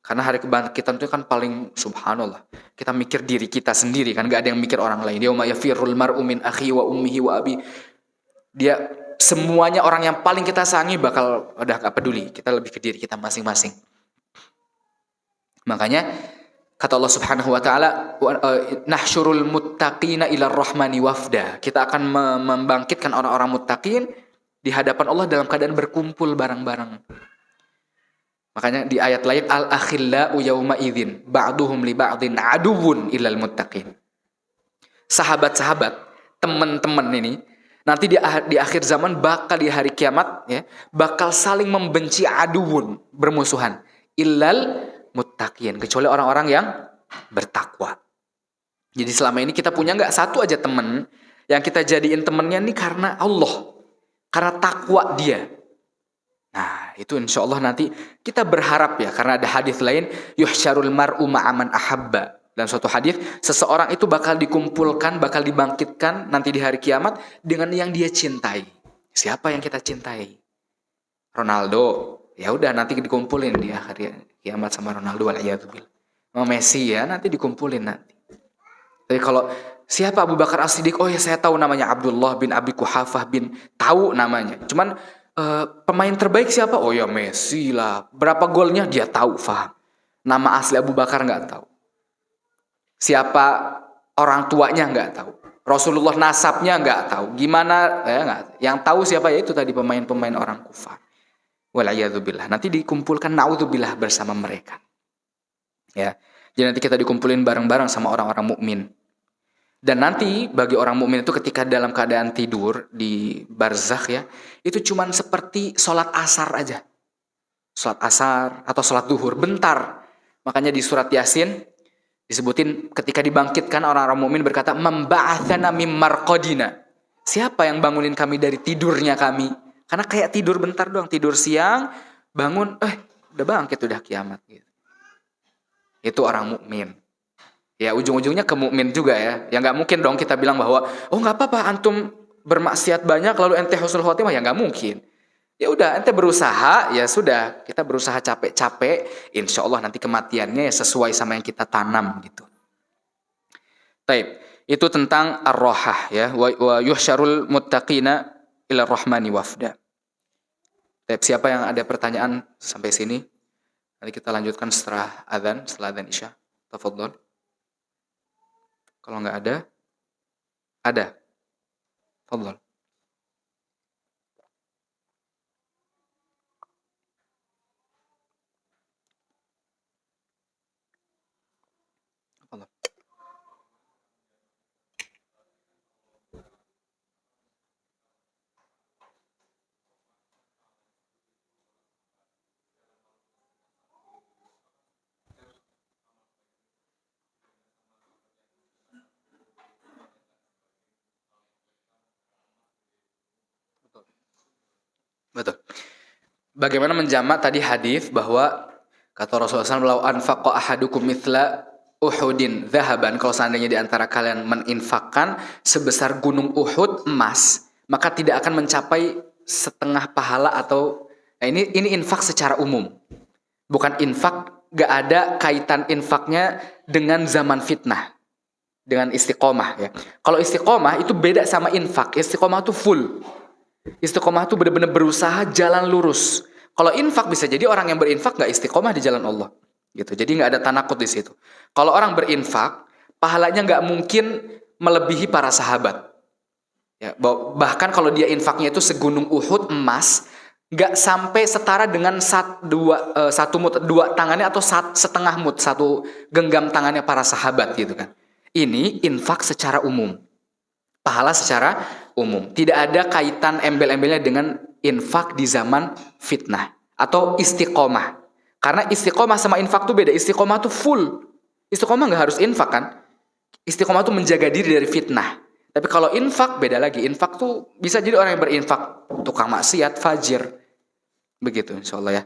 Karena hari kebangkitan itu kan paling subhanallah. Kita mikir diri kita sendiri kan, gak ada yang mikir orang lain. Yauma yafirrul mar'u min akhi wa ummihi wa abi. Dia semuanya, orang yang paling kita sayangi bakal udah gak peduli. Kita lebih ke diri kita masing-masing. Makanya kata Allah Subhanahu wa taala, nahsyurul muttaqina ila rahmani wafda. Kita akan membangkitkan orang-orang muttaqin di hadapan Allah dalam keadaan berkumpul bareng-bareng. Makanya di ayat lain, al-akhillau yauma idzin ba'duhum li ba'din aduwwun ilal muttaqin. Sahabat-sahabat, teman-teman ini nanti di akhir zaman bakal di hari kiamat ya, bakal saling membenci, aduwwun, bermusuhan, illal muttaqin, kecuali orang-orang yang bertakwa. Jadi selama ini kita punya nggak satu aja teman yang kita jadiin temannya nih karena Allah, karena takwa dia. Nah itu insya Allah nanti kita berharap ya, karena ada hadis lain, yuhsyarul mar'u ma'aman ahabba. Dalam suatu hadis, seseorang itu bakal dikumpulkan, bakal dibangkitkan nanti di hari kiamat dengan yang dia cintai. Siapa yang kita cintai? Ronaldo. Ya udah nanti dikumpulin di akhir kiamat sama Ronaldo, waliyadzubillah. Mau Messi ya nanti dikumpulin nanti. Tapi kalau siapa Abu Bakar As-Siddiq? Oh ya saya tahu namanya, Abdullah bin Abi Quhafah bin, tahu namanya. Cuman pemain terbaik siapa? Oh ya Messi lah. Berapa golnya dia tahu, faham. Nama asli Abu Bakar nggak tahu. Siapa orang tuanya nggak tahu. Rasulullah nasabnya nggak tahu. Gimana? Nggak. Yang tahu siapa? Ya itu tadi pemain-pemain orang kufar. Waliyadzubillah. Nanti dikumpulkan, naudzubillah, bersama mereka. Ya. Jadi nanti kita dikumpulin bareng-bareng sama orang-orang mukmin. Dan nanti bagi orang mukmin itu ketika dalam keadaan tidur di barzakh ya, itu cuman seperti sholat asar aja. Sholat asar atau sholat duhur, bentar. Makanya di surat Yasin disebutin ketika dibangkitkan orang-orang mukmin berkata, memba'atsana mim marqadina. Siapa yang bangunin kami dari tidurnya kami? Karena kayak tidur bentar doang, tidur siang, bangun, udah bangkit, udah kiamat gitu. Itu orang mukmin. Ya ujung-ujungnya ke mukmin juga ya. Ya nggak mungkin dong kita bilang bahwa oh nggak apa-apa antum bermaksiat banyak lalu ente husnul khotimah, ya nggak mungkin. Ya udah ente berusaha, ya sudah kita berusaha capek-capek, insya Allah nanti kematiannya ya sesuai sama yang kita tanam gitu. Taib, itu tentang ar-rohah ya, wa yuhsyarul muttaqina ila rahmani wafda. Taib, siapa yang ada pertanyaan sampai sini? Nanti kita lanjutkan setelah adzan Isya. Tafadhol. Kalau nggak ada. Tafadhol. Betul. Bagaimana menjamak tadi hadis bahwa kata Rasulullah SAW, "Lau anfaqa ahadukum mithla Uhudin dzahaban," kalau seandainya di antara kalian meninfakkan sebesar gunung Uhud emas, maka tidak akan mencapai setengah pahala atau ini infak secara umum. Bukan infak, gak ada kaitan infaknya dengan zaman fitnah, dengan istiqomah ya. Kalau istiqomah itu beda sama infak. Istiqomah itu full. Istiqomah itu benar-benar berusaha jalan lurus. Kalau infak bisa jadi orang yang berinfak gak istiqomah di jalan Allah, gitu. Jadi nggak ada tanakut di situ. Kalau orang berinfak, pahalanya nggak mungkin melebihi para sahabat. Ya, bahkan kalau dia infaknya itu segunung Uhud emas, nggak sampai setara dengan dua tangannya atau setengah mut, satu genggam tangannya para sahabat gitu kan. Ini infak secara umum. Pahala secara umum. Tidak ada kaitan embel-embelnya dengan infak di zaman fitnah atau istiqomah. Karena istiqomah sama infak itu beda. Istiqomah itu full. Istiqomah nggak harus infak kan. Istiqomah itu menjaga diri dari fitnah. Tapi kalau infak beda lagi. Infak tuh bisa jadi orang yang berinfak tukang maksiat, fajir. Begitu insya Allah ya.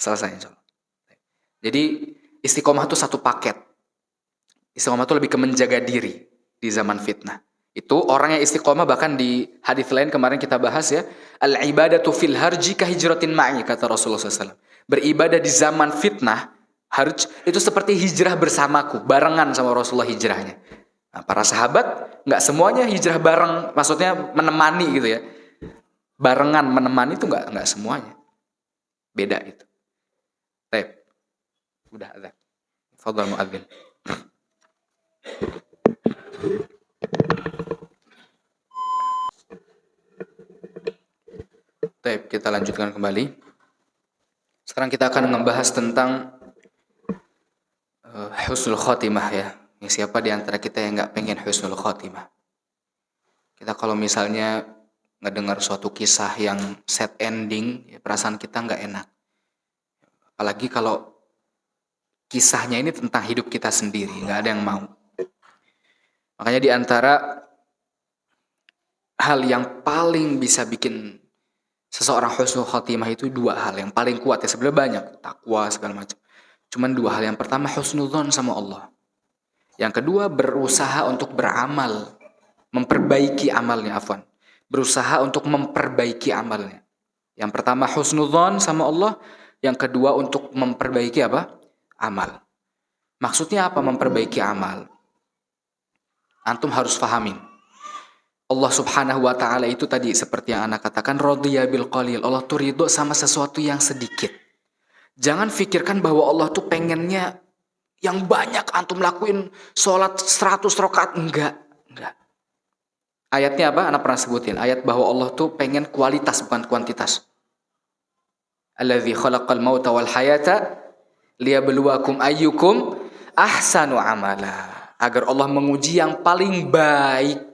Selesai insya Allah. Jadi istiqomah itu satu paket. Istiqomah itu lebih ke menjaga diri di zaman fitnah. Itu orang yang istiqomah, bahkan di hadis lain kemarin kita bahas ya, al-ibadatu fil harji kahijratin ma'i, kata Rasulullah SAW. Beribadah di zaman fitnah, harj itu seperti hijrah bersamaku, barengan sama Rasulullah hijrahnya. Nah, para sahabat nggak semuanya hijrah bareng, maksudnya menemani gitu ya. Barengan menemani itu nggak semuanya. Beda itu. Baik. Udah azan. Fadhal muadzin. Baik, kita lanjutkan kembali. Sekarang kita akan membahas tentang husnul khotimah ya. Siapa di antara kita yang nggak pengen husnul khotimah? Kita kalau misalnya ngedengar suatu kisah yang sad ending, ya perasaan kita nggak enak. Apalagi kalau kisahnya ini tentang hidup kita sendiri, nggak ada yang mau. Makanya di antara hal yang paling bisa bikin seseorang husnul khotimah itu dua hal yang paling kuat ya, sebenarnya banyak, takwa segala macam. Cuman dua hal. Yang pertama husnudzon sama Allah. Yang kedua berusaha untuk beramal, memperbaiki amalnya, berusaha untuk memperbaiki amalnya. Yang pertama husnudzon sama Allah, yang kedua untuk memperbaiki apa? Amal. Maksudnya apa memperbaiki amal? Antum harus fahamin. Allah Subhanahu wa taala itu tadi seperti yang anak katakan radhiya bil qalil. Allah tuh ridho sama sesuatu yang sedikit. Jangan pikirkan bahwa Allah tuh pengennya yang banyak antum lakuin sholat 100 rakaat. Enggak. Ayatnya apa? Anak pernah sebutin. Ayat bahwa Allah tuh pengen kualitas bukan kuantitas. Alladzi khalaqal mauta wal hayata liyabluwakum ayyukum ahsanu amala. Agar Allah menguji yang paling baik.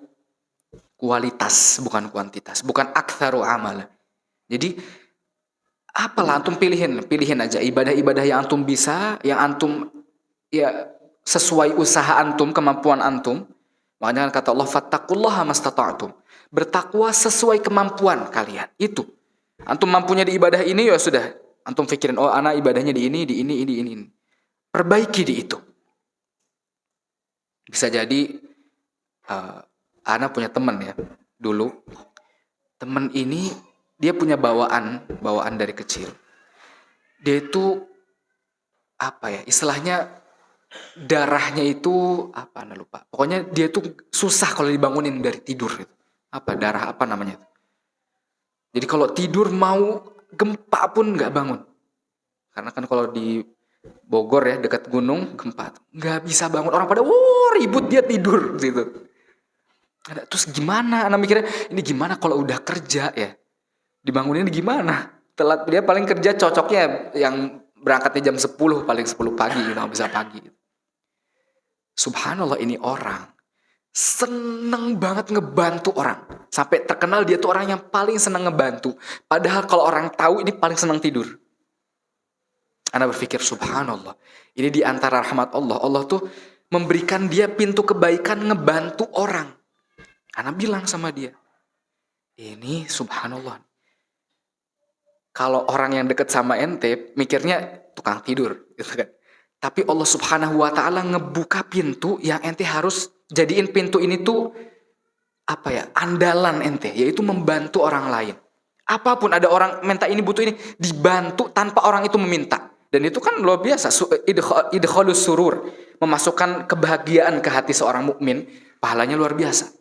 Kualitas bukan kuantitas, bukan aktsaru amal. Jadi apalah antum pilihin aja ibadah-ibadah yang antum bisa, yang antum ya sesuai usaha antum, kemampuan antum. Makanya kata Allah fattaqullaha mastata'tum. Bertakwa sesuai kemampuan kalian. Itu. Antum mampunya di ibadah ini ya sudah, antum pikirin oh anak ibadahnya di ini. Perbaiki di itu. Bisa jadi Ana punya teman ya, dulu. Teman ini dia punya bawaan dari kecil. Dia itu apa ya? Istilahnya darahnya itu apa? Ana lupa. Pokoknya dia tuh susah kalau dibangunin dari tidur gitu. Apa darah apa namanya? Jadi kalau tidur mau gempa pun nggak bangun. Karena kan kalau di Bogor ya dekat gunung gempa nggak bisa bangun. Orang pada ribut dia tidur gitu. Terus gimana? Anak mikirnya ini gimana kalau udah kerja ya? Dibangunin gimana? Telat dia paling kerja cocoknya yang berangkatnya jam 10 paling 10 pagi nggak bisa pagi. Subhanallah ini orang seneng banget ngebantu orang. Sampai terkenal dia tuh orang yang paling seneng ngebantu. Padahal kalau orang tahu ini paling seneng tidur. Anak berpikir subhanallah. Ini di antara rahmat Allah. Allah tuh memberikan dia pintu kebaikan ngebantu orang. Ana bilang sama dia, ini subhanallah. Kalau orang yang dekat sama ente, mikirnya tukang tidur, gitu kan. Tapi Allah Subhanahu wa taala ngebuka pintu yang ente harus jadiin pintu ini tuh apa ya? Andalan ente, yaitu membantu orang lain. Apapun ada orang minta ini butuh ini, dibantu tanpa orang itu meminta. Dan itu kan luar biasa, idkhalus surur, memasukkan kebahagiaan ke hati seorang mukmin, pahalanya luar biasa.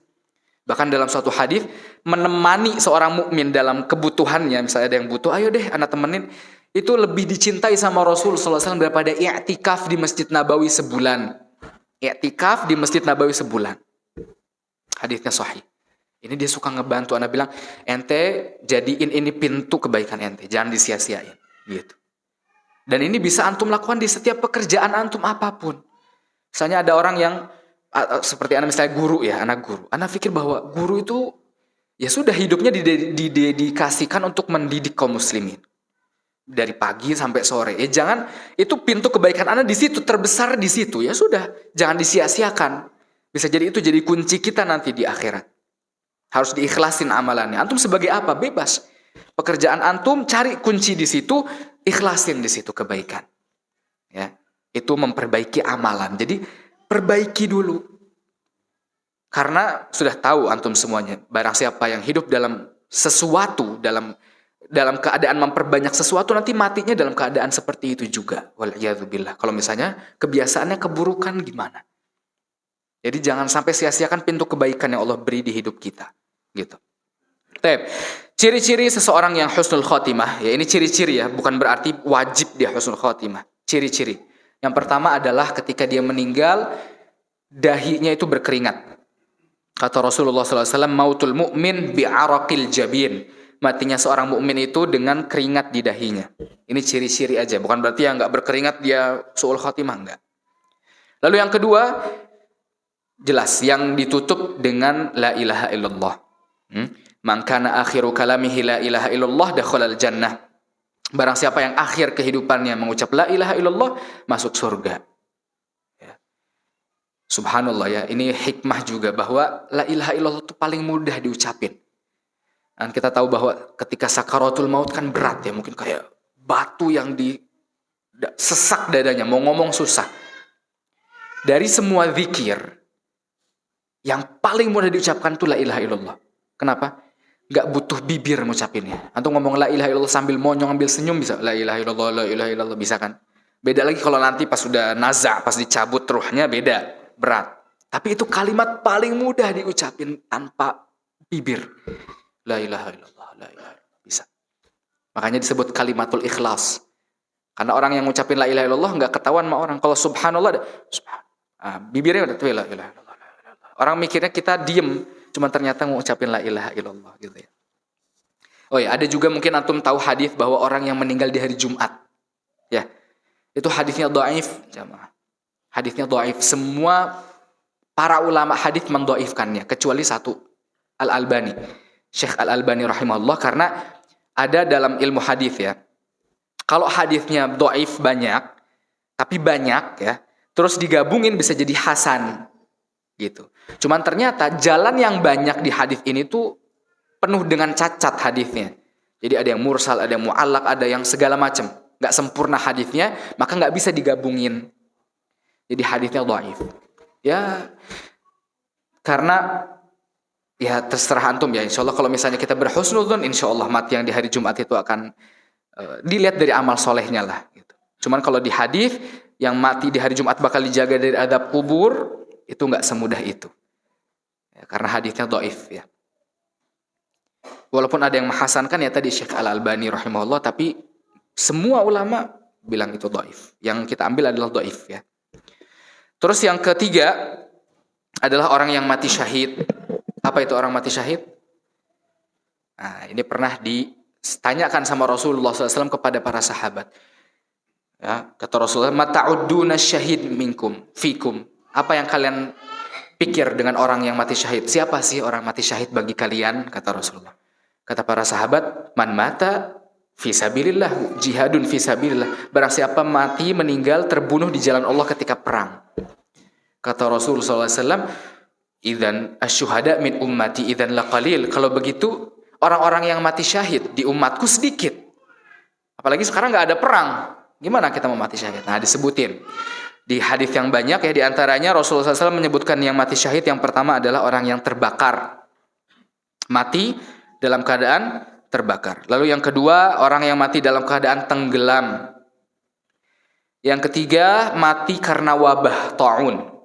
Bahkan dalam suatu hadis menemani seorang mukmin dalam kebutuhannya, misalnya ada yang butuh, ayo deh anak temenin, itu lebih dicintai sama Rasul SAW daripada i'tikaf di Masjid Nabawi sebulan. I'tikaf di Masjid Nabawi sebulan. Hadisnya sahih. Ini dia suka ngebantu. Anak bilang, ente jadiin ini pintu kebaikan ente, jangan disia-siain. Gitu. Dan ini bisa antum lakukan di setiap pekerjaan antum apapun. Misalnya ada orang yang seperti anak misalnya guru ya, anak guru. Anak pikir bahwa guru itu ya sudah hidupnya didedikasikan untuk mendidik kaum muslimin dari pagi sampai sore. Ya jangan itu pintu kebaikan anak di situ terbesar di situ. Ya sudah, jangan disia-siakan. Bisa jadi itu jadi kunci kita nanti di akhirat. Harus diikhlasin amalannya. Antum sebagai apa? Bebas. Pekerjaan antum cari kunci di situ, ikhlasin di situ kebaikan. Ya, itu memperbaiki amalan. Jadi perbaiki dulu. Karena sudah tahu antum semuanya, barang siapa yang hidup dalam sesuatu, dalam keadaan memperbanyak sesuatu, nanti matinya dalam keadaan seperti itu juga. Wal'iyadzubillah. Kalau misalnya kebiasaannya keburukan gimana? Jadi jangan sampai sia-siakan pintu kebaikan yang Allah beri di hidup kita. Gitu. Ciri-ciri seseorang yang husnul khotimah, ya ini ciri-ciri ya, bukan berarti wajib dia husnul khotimah. Ciri-ciri. Yang pertama adalah ketika dia meninggal, dahinya itu berkeringat. Kata Rasulullah SAW, mautul mu'min bi'araqil jabin. Matinya seorang mukmin itu dengan keringat di dahinya. Ini ciri-ciri aja, bukan berarti yang nggak berkeringat dia su'ul khotimah, enggak. Lalu yang kedua, jelas yang ditutup dengan la ilaha illallah. Man kana akhiru kalamihi la ilaha illallah dakhalal jannah. Barang siapa yang akhir kehidupannya mengucap la ilaha illallah, masuk surga. Ya. Subhanallah ya, ini hikmah juga bahwa la ilaha illallah itu paling mudah diucapin. Dan kita tahu bahwa ketika sakaratul maut kan berat ya, mungkin kayak batu yang sesak dadanya, mau ngomong susah. Dari semua zikir, yang paling mudah diucapkan itu la ilaha illallah. Kenapa? Gak butuh bibir ngucapinnya. Antum ngomong la ilaha illallah sambil monyong, ambil senyum bisa. La ilaha illallah, la ilaha illallah, bisa kan? Beda lagi kalau nanti pas sudah naza, pas dicabut ruhnya beda, berat. Tapi itu kalimat paling mudah diucapin tanpa bibir. La ilaha illallah, la ilaha illallah, bisa. Makanya disebut kalimatul ikhlas. Karena orang yang ngucapin la ilaha illallah gak ketahuan sama orang. Kalau subhanallah, bibirnya udah tuh la ilaha illallah. Orang mikirnya kita diem, cuma ternyata ngucapin la ilaha illallah gitu ya. Oh ya, ada juga mungkin antum tahu hadis bahwa orang yang meninggal di hari Jumat, ya, itu hadisnya dhaif, jamaah. Hadisnya dhaif. Semua para ulama hadis mendhaifkannya kecuali satu, Al-Albani, Syekh Al-Albani rahimahullah, karena ada dalam ilmu hadis ya. Kalau hadisnya dhaif banyak, tapi banyak ya, terus digabungin bisa jadi hasan. Gitu. Cuman ternyata jalan yang banyak di hadis ini tuh penuh dengan cacat hadisnya. Jadi ada yang mursal, ada yang mu'allaq, ada yang segala macam. Nggak sempurna hadisnya, maka nggak bisa digabungin. Jadi hadisnya dhaif. Ya, karena ya terserah antum ya. Insya Allah kalau misalnya kita berhusnudzon, insya Allah mati yang di hari Jumat itu akan dilihat dari amal solehnya lah. Gitu. Cuman kalau di hadis yang mati di hari Jumat bakal dijaga dari adab kubur, itu nggak semudah itu, ya, karena hadisnya dhaif ya. Walaupun ada yang menghasankan ya tadi Syekh Al-Albani rahimahullah, tapi semua ulama bilang itu dhaif. Yang kita ambil adalah dhaif ya. Terus yang ketiga adalah orang yang mati syahid. Apa itu orang mati syahid? Nah, ini pernah ditanyakan sama Rasulullah SAW kepada para sahabat. Ya, kata Rasulullah, mata'udduna syahid minkum fikum. Apa yang kalian pikir dengan orang yang mati syahid? Siapa sih orang mati syahid bagi kalian? Kata Rasulullah. Kata para sahabat, man mata fisabilillah, jihadun fisabilillah. Barang siapa mati, meninggal, terbunuh di jalan Allah ketika perang. Kata Rasulullah SAW, idzan asyuhada min ummati idzan laqalil. Kalau begitu, orang-orang yang mati syahid di umatku sedikit. Apalagi sekarang gak ada perang. Gimana kita mau mati syahid? Nah, disebutin. Di hadis yang banyak ya, diantaranya Rasulullah SAW menyebutkan yang mati syahid yang pertama adalah orang yang terbakar. Mati dalam keadaan terbakar. Lalu yang kedua, orang yang mati dalam keadaan tenggelam. Yang ketiga, mati karena wabah ta'un.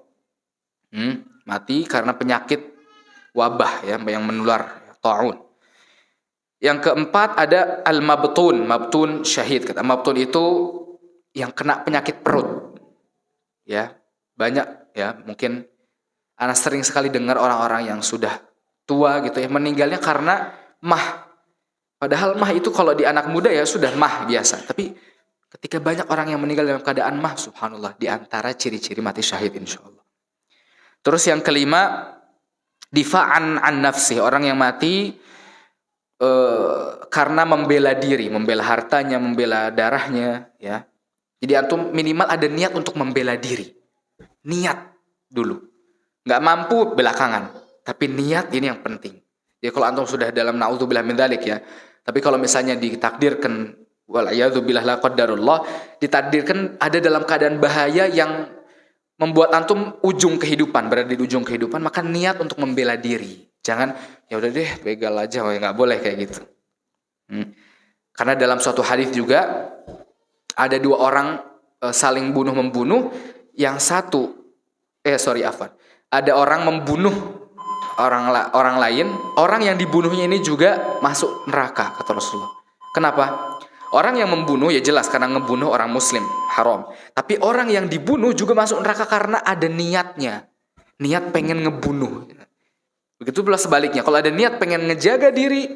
Mati karena penyakit wabah ya, yang menular, ta'un. Yang keempat ada al-mabtun. Mabtun syahid. Kata mabtun itu yang kena penyakit perut. Ya, banyak ya, mungkin anak sering sekali dengar orang-orang yang sudah tua gitu ya, meninggalnya karena mah. Padahal mah itu kalau di anak muda ya sudah mah biasa. Tapi ketika banyak orang yang meninggal dalam keadaan mah, subhanallah, di antara ciri-ciri mati syahid insyaallah. Terus yang kelima, difa'an an nafsi, orang yang mati karena membela diri, membela hartanya, membela darahnya ya. Jadi antum minimal ada niat untuk membela diri. Niat dulu. Nggak mampu belakangan. Tapi niat ini yang penting. Jadi kalau antum sudah dalam na'udzubillah min dzalik ya. Tapi kalau misalnya ditakdirkan wal'iyadzubillah la qaddarullah, ditakdirkan ada dalam keadaan bahaya yang membuat antum ujung kehidupan, berada di ujung kehidupan, maka niat untuk membela diri. Jangan ya udah deh begal aja, nggak boleh kayak gitu. Karena dalam suatu hadis juga ada dua orang saling bunuh-membunuh, yang satu ada orang membunuh orang lain, orang yang dibunuhnya ini juga masuk neraka kata Rasulullah. Kenapa? Orang yang membunuh ya jelas karena ngebunuh orang muslim, haram. Tapi orang yang dibunuh juga masuk neraka karena ada niatnya. Niat pengen ngebunuh. Begitu pula sebaliknya. Kalau ada niat pengen ngejaga diri,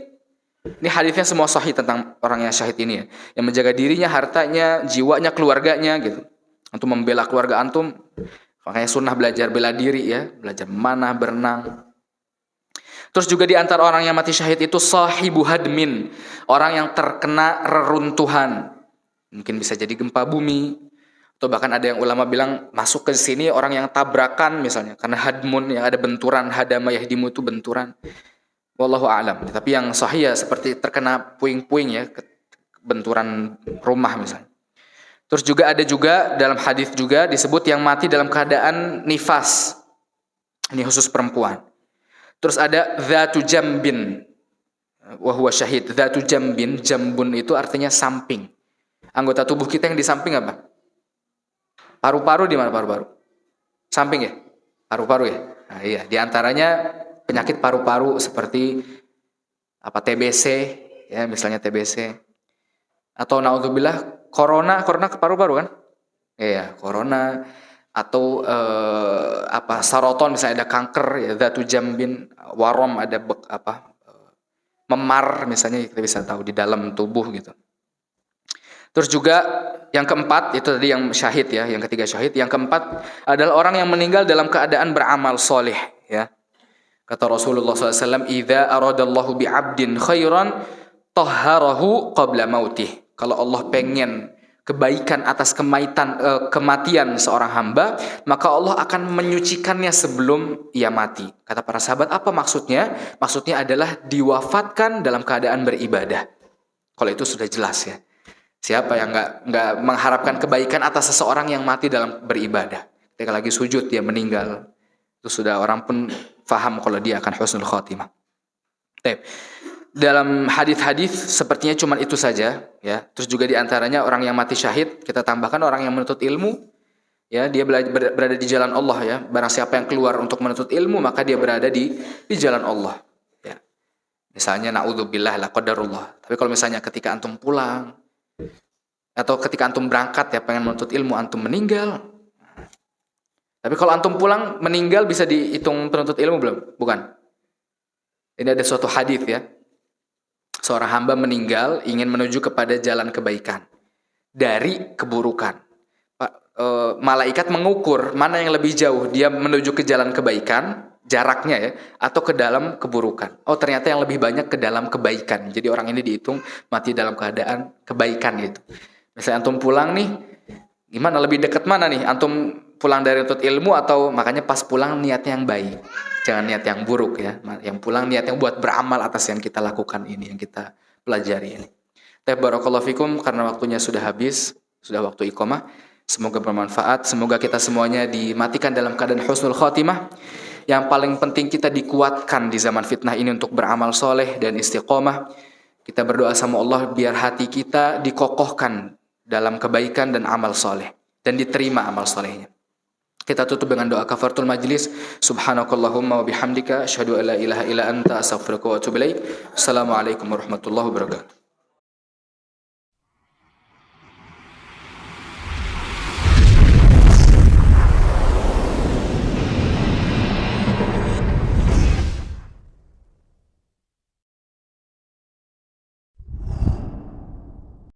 ini hadisnya semua sahih tentang orang yang syahid ini ya. Yang menjaga dirinya, hartanya, jiwanya, keluarganya gitu. Untuk membela keluarga antum, makanya sunnah belajar bela diri ya. Belajar memanah, berenang. Terus juga di antara orang yang mati syahid itu sahibu hadmin, orang yang terkena reruntuhan. Mungkin bisa jadi gempa bumi, atau bahkan ada yang ulama bilang masuk ke sini orang yang tabrakan misalnya, karena hadmun yang ada benturan, hadama yahdimu itu benturan. Wallahu a'lam. Tapi yang sahih ya seperti terkena puing-puing ya, benturan rumah misalnya. Terus juga ada juga dalam hadis juga disebut yang mati dalam keadaan nifas. Ini khusus perempuan. Terus ada dzatu jambin wa huwa syahid. Dzatu jambin, jambun itu artinya samping. Anggota tubuh kita yang di samping apa? Paru-paru di mana paru-paru? Samping ya? Paru-paru ya? Nah, iya, di antaranya penyakit paru-paru seperti apa TBC ya, misalnya TBC. Atau naudzubillah corona ke paru-paru kan? Iya, corona. Atau saroton misalnya ada kanker ya, dzatu jambin, warom ada memar misalnya, kita bisa tahu di dalam tubuh gitu. Terus juga yang keempat itu tadi yang syahid ya, yang ketiga syahid. Yang keempat adalah orang yang meninggal dalam keadaan beramal soleh ya. Kata Rasulullah SAW, "Idza aradallahu bi'abdin khairan tahharahu qabla mautih." Kalau Allah pengen kebaikan atas kematian seorang hamba, maka Allah akan menyucikannya sebelum ia mati. Kata para sahabat, apa maksudnya? Maksudnya adalah diwafatkan dalam keadaan beribadah. Kalau itu sudah jelas ya. Siapa yang nggak mengharapkan kebaikan atas seseorang yang mati dalam beribadah? Ketika lagi sujud dia meninggal, itu sudah orang pun faham kalau dia akan husnul khotimah. Dalam hadis-hadis sepertinya cuma itu saja ya. Terus juga diantaranya orang yang mati syahid, kita tambahkan orang yang menuntut ilmu ya, dia berada di jalan Allah ya. Barang siapa yang keluar untuk menuntut ilmu, maka dia berada di jalan Allah ya. Misalnya naudzubillah la qadarullah. Tapi kalau misalnya ketika antum pulang atau ketika antum berangkat ya pengen menuntut ilmu, antum meninggal. Tapi kalau antum pulang meninggal bisa dihitung penuntut ilmu belum? Bukan. Ini ada suatu hadis ya. Seorang hamba meninggal ingin menuju kepada jalan kebaikan dari keburukan. Malaikat mengukur mana yang lebih jauh, dia menuju ke jalan kebaikan, jaraknya ya, atau ke dalam keburukan. Oh, ternyata yang lebih banyak ke dalam kebaikan. Jadi orang ini dihitung mati dalam keadaan kebaikan gitu. Misalnya antum pulang nih, gimana lebih dekat mana nih? Antum pulang dari untuk ilmu atau makanya pas pulang niatnya yang baik. Jangan niat yang buruk ya. Yang pulang niat yang buat beramal atas yang kita lakukan ini, yang kita pelajari ini. Barakallahu fikum, karena waktunya sudah habis, sudah waktu iqamah. Semoga bermanfaat, semoga kita semuanya dimatikan dalam keadaan husnul khotimah. Yang paling penting kita dikuatkan di zaman fitnah ini untuk beramal soleh dan istiqomah. Kita berdoa sama Allah biar hati kita dikokohkan dalam kebaikan dan amal soleh, dan diterima amal solehnya. Kita tutup dengan doa kafaratul majlis. Subhanakallahumma wa bihamdika asyhadu an la ilaha illa anta astaghfiruka wa atubu ilaik. Assalamualaikum warahmatullahi wabarakatuh.